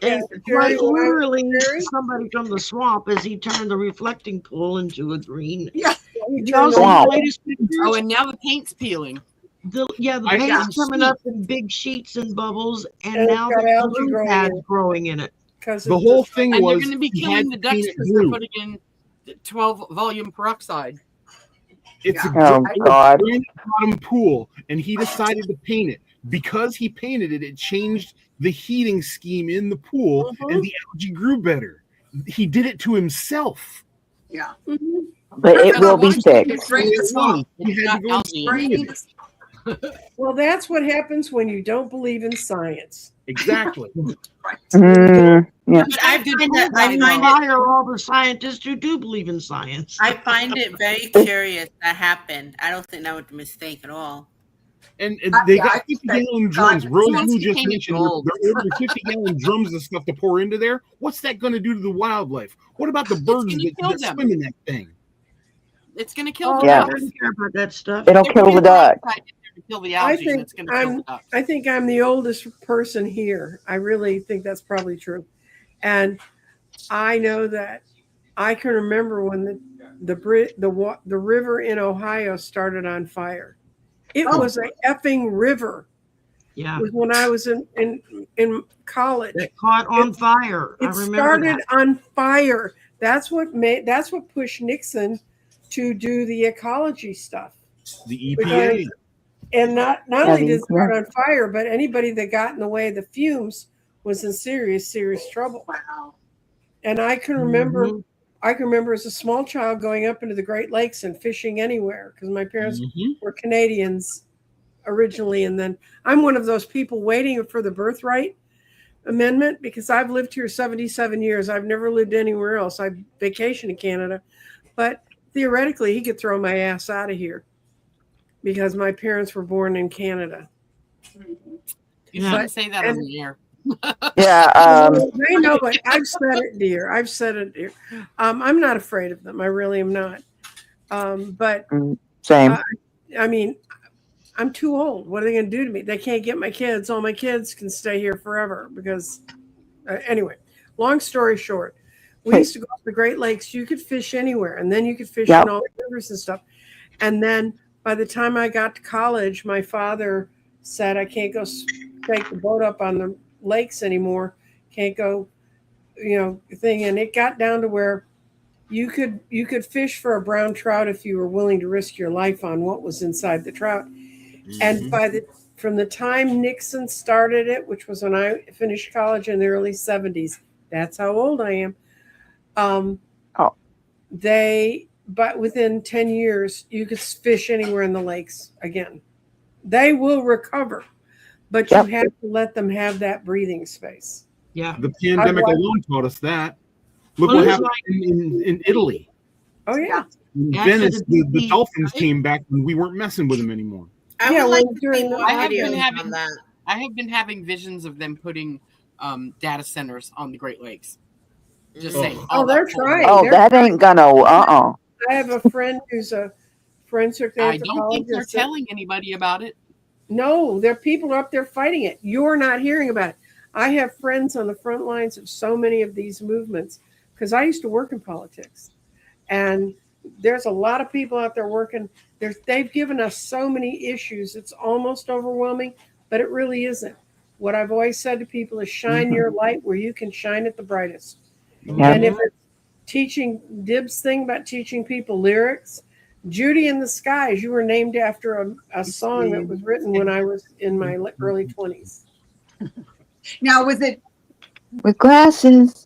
Yeah, And Jerry, quite literally, somebody from the swamp as he turned the reflecting pool into a green. Yeah. You also Swamp. the latest pictures? Oh, and now the paint's peeling. The I- paint's Yeah. coming up in big sheets and bubbles, and And it's now got the algae balloon growing pad's in it. growing in it. Because The whole thing And they're was going to be he killing had the to ducks paint it because they're blue. putting in 12 volume peroxide. It's a Oh, granite God. bottom pool, and he decided to paint it. Because he painted it, it changed the heating scheme in the pool, and the algae grew better. He did it to himself. Yeah. But it Because will be once you get fixed. Drain the swamp. He It's had got to go and algae in spray it. it. well, that's what happens when you don't believe in science. Exactly. Right. Yeah. But I find that Fire all the scientists who do believe in science. I find it very curious that happened. I don't think that was a mistake at all. And they Yeah, I got think 50-gallon that drums. God- Rose Once Lou he just painted mentioned gold. they're ordering 50-gallon drums and stuff to pour into there. What's that going to do to the wildlife? What about the birds gonna that, kill that them. swim in that thing? It's going to kill Oh, the Yeah. I ducks. don't care about that stuff. It'll They're kill putting the duck. peroxide in there to kill the I algae, and think it's going to kill the ducks. I think I'm the oldest person here. I really think that's probably true. And I know that I can remember when the river in Ohio started on fire. It Oh. was a effing river. Yeah. It was when I was in college. That caught on fire. I It remember started that. on fire. That's what pushed Nixon to do the ecology stuff. The EPA. And not Yeah, only the did it start EPA. on fire, but anybody that got in the way of the fumes was in serious trouble. Wow. And I can remember Mhm. as a small child going up into the Great Lakes and fishing anywhere because my parents Mhm. were Canadians originally. And then I'm one of those people waiting for the birthright amendment because I've lived here 77 years. I've never lived anywhere else. I vacation in Canada. But theoretically, he could throw my ass out of here because my parents were born in Canada. You Yeah. shouldn't say that on the air. Yeah. I know, but I've said it, dear. I've said it, dear. I'm not afraid of them. I really am not. But Same. I mean, I'm too old. What are they going to do to me? They can't get my kids. All my kids can stay here forever because, anyway, long story short, we used to go to the Great Lakes. You could fish anywhere, and then you could fish Yep. in all the rivers and stuff. And then by the time I got to college, my father said, I can't go take the boat up on the lakes anymore. Can't go, thing. And it got down to where you could fish for a brown trout if you were willing to risk your life on what was inside the trout. And from the time Nixon started it, which was when I finished college in the early 70s, that's how old I am. But within 10 years, you could fish anywhere in the lakes again. They will recover, but you have to let them have that breathing space. Yeah. The pandemic alone taught us that. Look what happened in Italy. Oh, yeah. In Venice, the dolphins came back and we weren't messing with them anymore. I have been having visions of them putting data centers on the Great Lakes. Just saying. Oh, they're trying. Oh, that ain't gonna. I have a friend who's a forensic anthropologist. I don't think they're telling anybody about it. No, there are people up there fighting it. You're not hearing about it. I have friends on the front lines of so many of these movements because I used to work in politics, and there's a lot of people out there working. They've given us so many issues. It's almost overwhelming, but it really isn't. What I've always said to people is shine your light where you can shine it the brightest. Yeah. And if it's teaching Dib's thing about teaching people lyrics, Judy in the Skies, you were named after a song that was written when I was in my early 20s. Now, was it with glasses?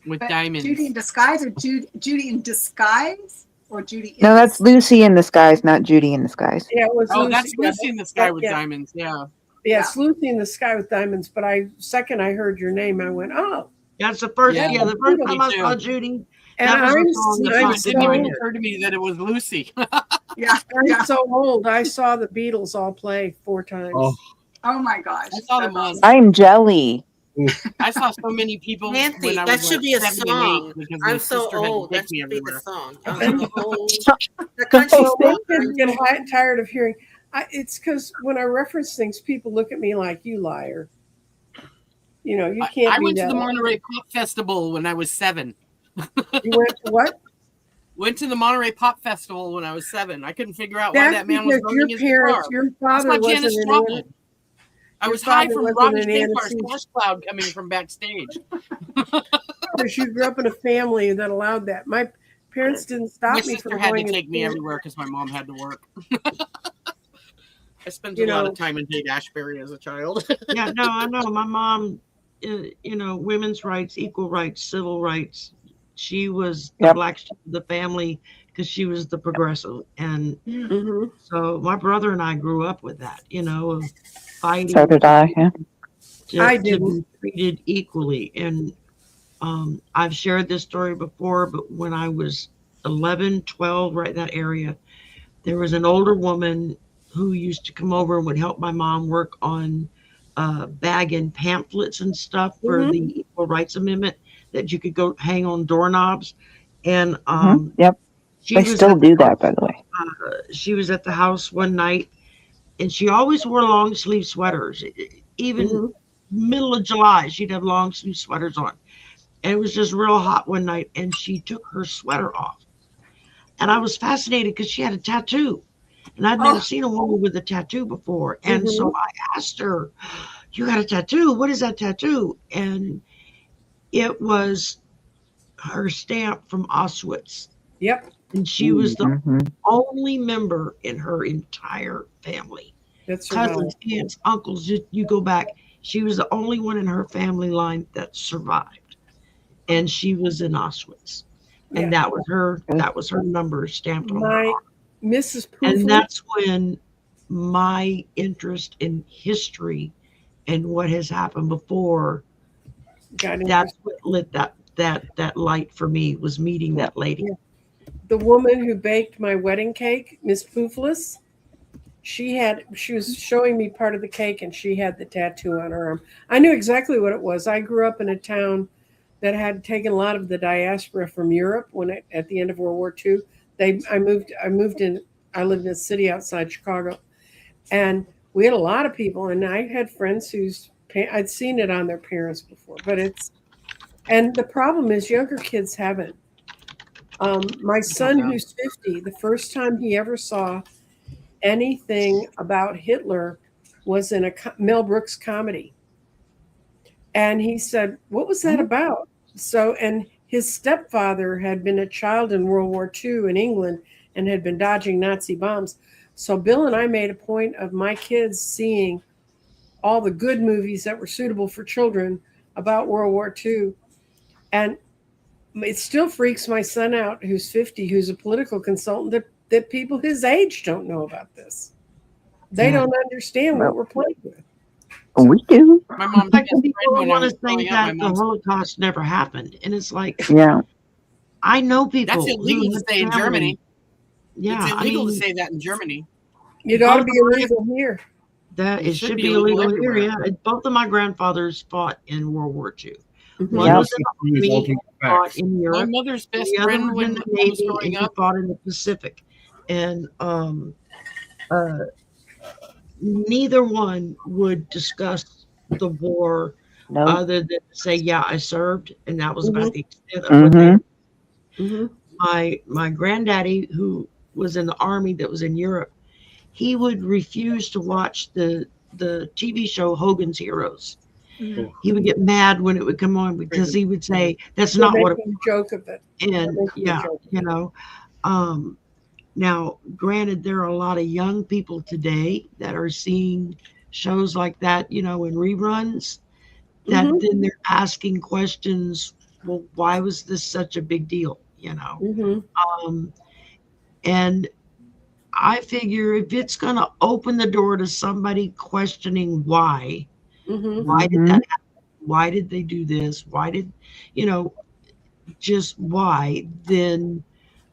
With diamonds. Judy in Disguise or Judy in Disguise? Or Judy in No, that's Lucy in the Skies, not Judy in the Skies. Yeah, it was Lucy. That's Lucy in the Sky with diamonds. Yeah. Yeah, it's Lucy in the Sky with diamonds. But I heard your name, I went, oh. That's the first. Yeah, the first time I saw Judy. And it didn't even occur to me that it was Lucy. I'm so old. I saw the Beatles all play 4 times. Oh my gosh. I saw them all. I'm jelly. I saw so many people. Nancy, when I that was should be a song. I'm so old. That should be the song. I'm so old. The country song. Get tired of hearing. It's because when I reference things, people look at me like, you liar. You can't. I went to the Monterey Pop Festival when I was 7. You went to what? Went to the Monterey Pop Festival when I was 7. I couldn't figure out why that man was running his car. Your father Janis Joplin. I was high from Robbie Shankar Splash Cloud coming from backstage. Because you grew up in a family that allowed that. My parents didn't stop me from going. My sister had to take me everywhere because my mom had to work. I spent a lot of time in Haight-Ashbury as a child. Yeah, no, I know. My mom, women's rights, equal rights, civil rights. She was the black sheep of the family because she was the progressive. And so my brother and I grew up with that, of fighting. So did I, yeah. I didn't. Treated equally. And I've shared this story before, but when I was 11, 12, right in that area, there was an older woman who used to come over and would help my mom work on bagging pamphlets and stuff for the Equal Rights Amendment that you could go hang on doorknobs. And they still do that, by the way. She was at the house one night, and she always wore long sleeve sweaters. Even middle of July, she'd have long sleeve sweaters on. And it was just real hot one night, and she took her sweater off. And I was fascinated because she had a tattoo. And I'd never seen a woman with a tattoo before. And so I asked her, you got a tattoo? What is that tattoo? And it was her stamp from Auschwitz. Yep. And she was the only member in her entire family. That's cousins, aunts, uncles, you go back. She was the only one in her family line that survived. And she was in Auschwitz. And that was her number stamped on her arm. Mrs. Poofley. And that's when my interest in history and what has happened before, that's what lit that light for me, was meeting that lady. The woman who baked my wedding cake, Miss Poofless, she was showing me part of the cake, and she had the tattoo on her arm. I knew exactly what it was. I grew up in a town that had taken a lot of the diaspora from Europe at the end of World War II. I lived in a city outside Chicago, and we had a lot of people, and I had friends I'd seen it on their parents before, and the problem is younger kids haven't. My son, who's 50, the first time he ever saw anything about Hitler was in a Mel Brooks comedy. And he said, what was that about? So, and his stepfather had been a child in World War II in England and had been dodging Nazi bombs. So Bill and I made a point of my kids seeing all the good movies that were suitable for children about World War II. And it still freaks my son out, who's 50, who's a political consultant, that people his age don't know about this. They don't understand what we're playing with. We do. My mom's Like best people friend when I want was to growing think up, that my the mom's Holocaust never happened, and it's like Yeah. I know people. that's illegal who to have say in family- Germany. Yeah, It's I illegal mean to say that in Germany. It ought to both be of my- illegal here. that it should be illegal here. Yeah, both of my grandfathers fought in World War II. One Yep. was in the Army, fought in My Europe. mother's best The other friend was when in the I was Navy, growing and he up. fought in the Pacific. And neither one would discuss the war No. other than say, "Yeah, I served," and that was about Mhm. the extent of what they. Mhm. My granddaddy, who was in the Army, that was in Europe, he would refuse to watch the TV show Hogan's Heroes. Oh. He would get mad when it would come on because he would say, "That's They're not what." making a joke of it. And They're making a yeah, joke. you know. Now, granted, there are a lot of young people today that are seeing shows like that, you know, in reruns, that Mhm. then they're asking questions. Well, why was this such a big deal? You know, Mhm. and I figure if it's going to open the door to somebody questioning why Mhm. did that happen? Why did they do this? Why did, you know, just why? Then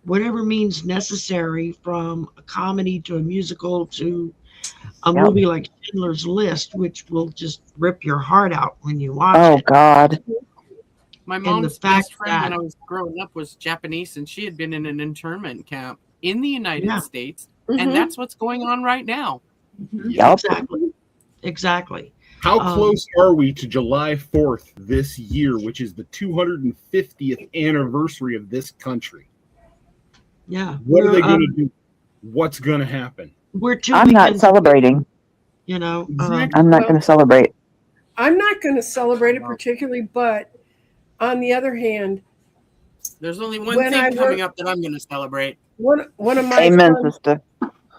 whatever means necessary, from a comedy to a musical to a Yep. movie like Schindler's List, which will just rip your heart out when you watch Oh it. God. My And the mom's fact best friend when that- I was growing up was Japanese, and she had been in an internment camp in the United Yeah. States, Mhm. and that's what's going on right now. Yep. Exactly. Exactly. How close are we to July 4th this year, which is the 250th anniversary of this country? Yeah. What are they We're, going to do? What's going to happen? we're 2 I'm not weekends, celebrating. you know. Exactly. I'm not going to celebrate. I'm not going to celebrate it particularly, but on the other hand, There's only one When I thing coming work- up that I'm going to celebrate. one of my Amen, fun, sister.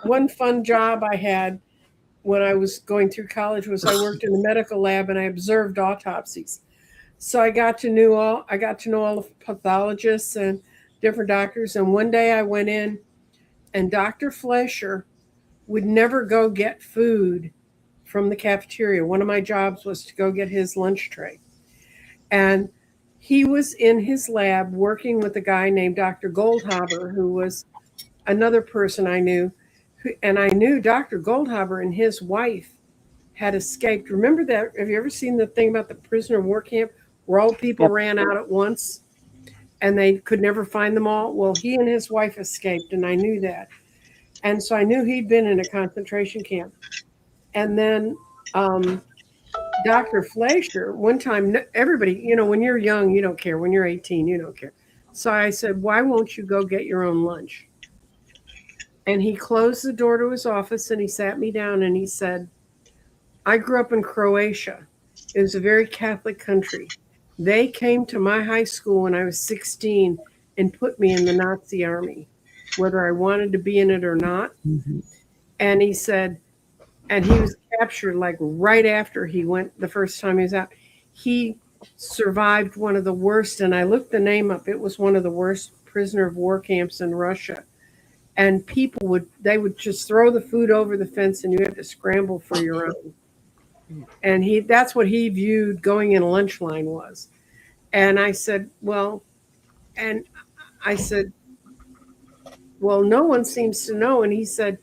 one fun job I had when I was going through college was I worked in the medical lab and I observed autopsies. So I got to know all the pathologists and different doctors. And one day I went in, and Dr. Flesher would never go get food from the cafeteria. One of my jobs was to go get his lunch tray. And he was in his lab working with a guy named Dr. Goldhaber, who was another person I knew. And I knew Dr. Goldhaber and his wife had escaped. Remember that? Have you ever seen the thing about the prisoner of war camp where all people ran out at once and they could never find them all? Well, he and his wife escaped, and I knew that. And so I knew he'd been in a concentration camp. And then Dr. Fleischer, one time, everybody, you know, when you're young, you don't care. When you're 18, you don't care. So I said, why won't you go get your own lunch? And he closed the door to his office and he sat me down and he said, I grew up in Croatia. It was a very Catholic country. They came to my high school when I was 16 and put me in the Nazi army, whether I wanted to be in it or not. And he said, and he was captured like right after he went the first time he was out. He survived one of the worst, and I looked the name up. It was one of the worst prisoner of war camps in Russia. And people would just throw the food over the fence and you had to scramble for your own. And that's what he viewed going in a lunch line was. And I said, well, no one seems to know. And he said,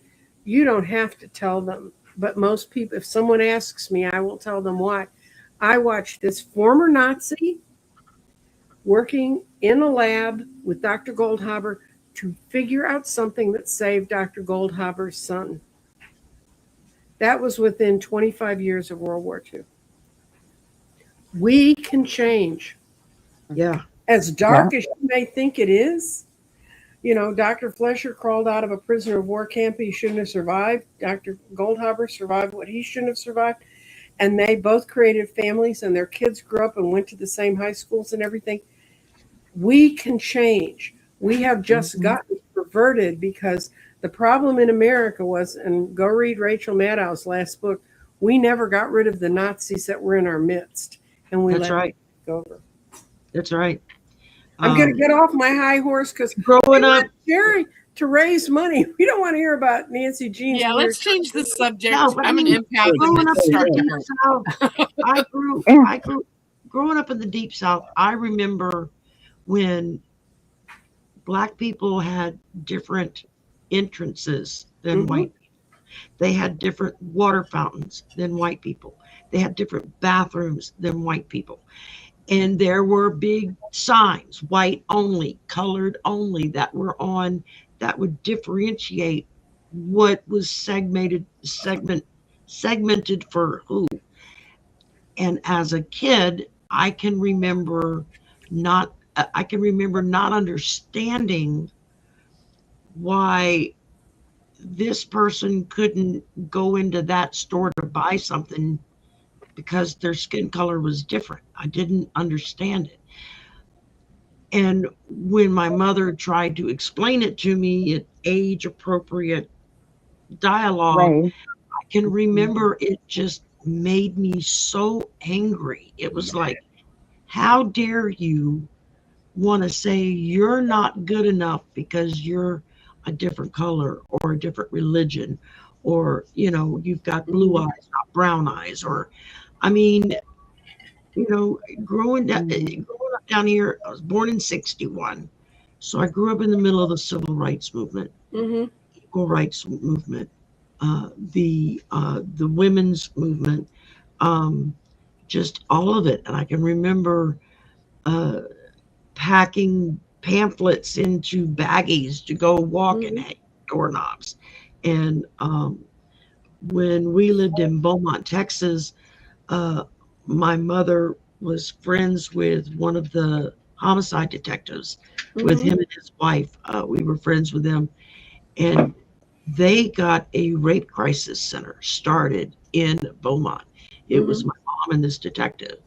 you don't have to tell them. But most people, if someone asks me, I will tell them why. I watched this former Nazi working in a lab with Dr. Goldhaber to figure out something that saved Dr. Goldhaber's son. That was within 25 years of World War II. We can change. Yeah. As dark as you may think it is, You know, Dr. Flesher crawled out of a prisoner of war camp he shouldn't have survived. Dr. Goldhaber survived what he shouldn't have survived. And they both created families, and their kids grew up and went to the same high schools and everything. We can change. We have just gotten perverted because the problem in America was, and go read Rachel Maddow's last book, we never got rid of the Nazis that were in our midst. And we That's let right. it go over. That's right. I'm going to get off my high horse because growing up, Jerry to raise money. We don't want to hear about Nancy Jean's. Yeah, weird- let's change the subject. No, but I'm I an mean, empath and growing up it's in the starting to deep hurt. South, growing up in the deep South, I remember when Black people had different entrances than white people. They had different water fountains than white people. They had different bathrooms than white people. And there were big signs, white only, colored only, that were on, that would differentiate what was segmented for who. And as a kid, I can remember not understanding why this person couldn't go into that store to buy something because their skin color was different. I didn't understand it. And when my mother tried to explain it to me in age appropriate dialogue, Right. I can remember it just made me so angry. It was like, how dare you want to say you're not good enough because you're a different color or a different religion, or, you know, you've got blue eyes, not brown eyes, or, I mean, you know, growing up down here, I was born in 61. So I grew up in the middle of the civil rights movement, equal rights movement, the women's movement, just all of it. And I can remember packing pamphlets into baggies to go walk and hang doorknobs. And when we lived in Beaumont, Texas, my mother was friends with one of the homicide detectives, with him and his wife. We were friends with them, and they got a rape crisis center started in Beaumont. It was my mom and this detective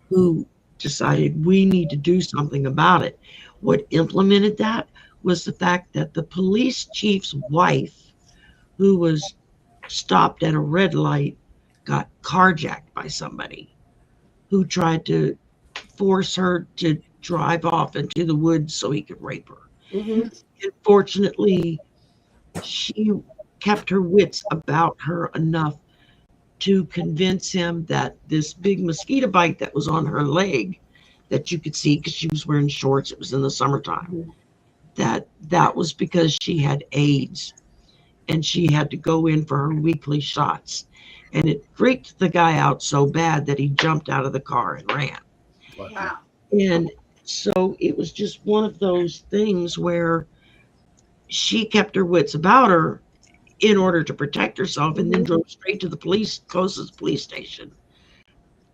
who decided we need to do something about it. What implemented that was the fact that the police chief's wife, who was stopped at a red light, got carjacked by somebody who tried to force her to drive off into the woods so he could rape her. Unfortunately, she kept her wits about her enough to convince him that this big mosquito bite that was on her leg, that you could see because she was wearing shorts, it was in the summertime, that was because she had AIDS and she had to go in for her weekly shots. And it freaked the guy out so bad that he jumped out of the car and ran. Wow. And so it was just one of those things where she kept her wits about her in order to protect herself, and then drove straight to the closest police station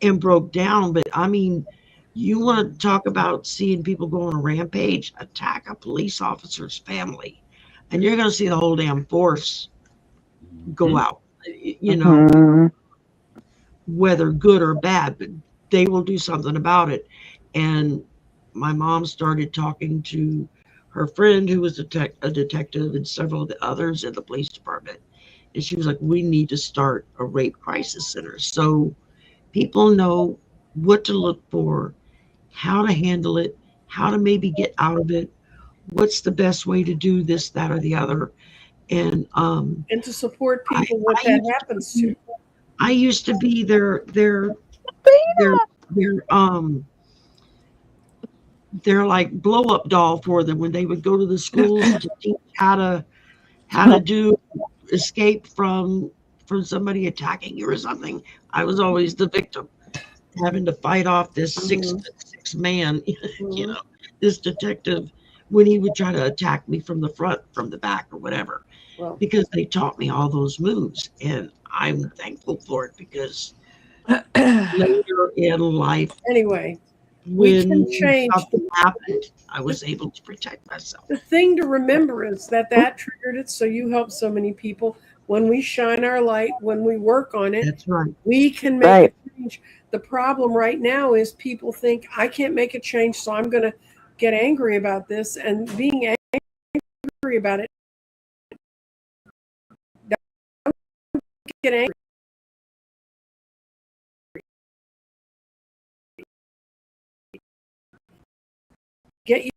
and broke down. But I mean, you want to talk about seeing people go on a rampage, attack a police officer's family, and you're going to see the whole damn force go out, you know, whether good or bad, but they will do something about it. And my mom started talking to her friend who was a detective and several of the others in the police department. And she was like, we need to start a rape crisis center so people know what to look for, how to handle it, how to maybe get out of it, what's the best way to do this, that, or the other. And to support people what that happens to. I used to be their they're like blow up doll for them when they would go to the schools to teach how to do escape from somebody attacking you or something. I was always the victim, having to fight off this 6'6" man, you know, this detective, when he would try to attack me from the front, from the back, or whatever, because they taught me all those moves. And I'm thankful for it because later in life. Anyway, We can when change. something happened, I was able to protect myself. The thing to remember is that triggered it, so you help so many people. When we shine our light, when we work on it, That's right. we can make a change. The problem right now is people think, I can't make a change, so I'm going to get angry about this. And being angry about it, don't get angry. Get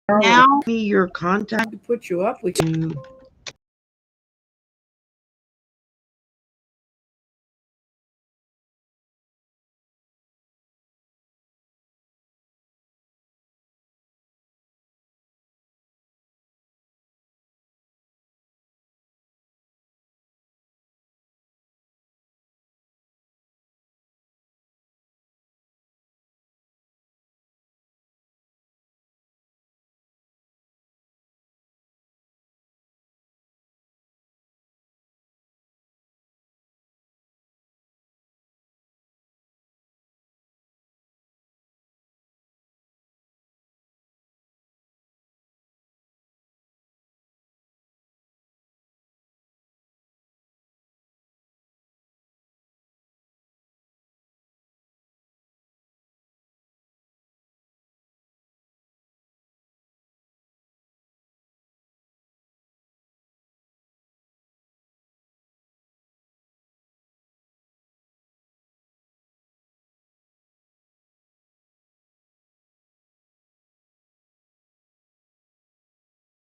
now me your contact to put you up with to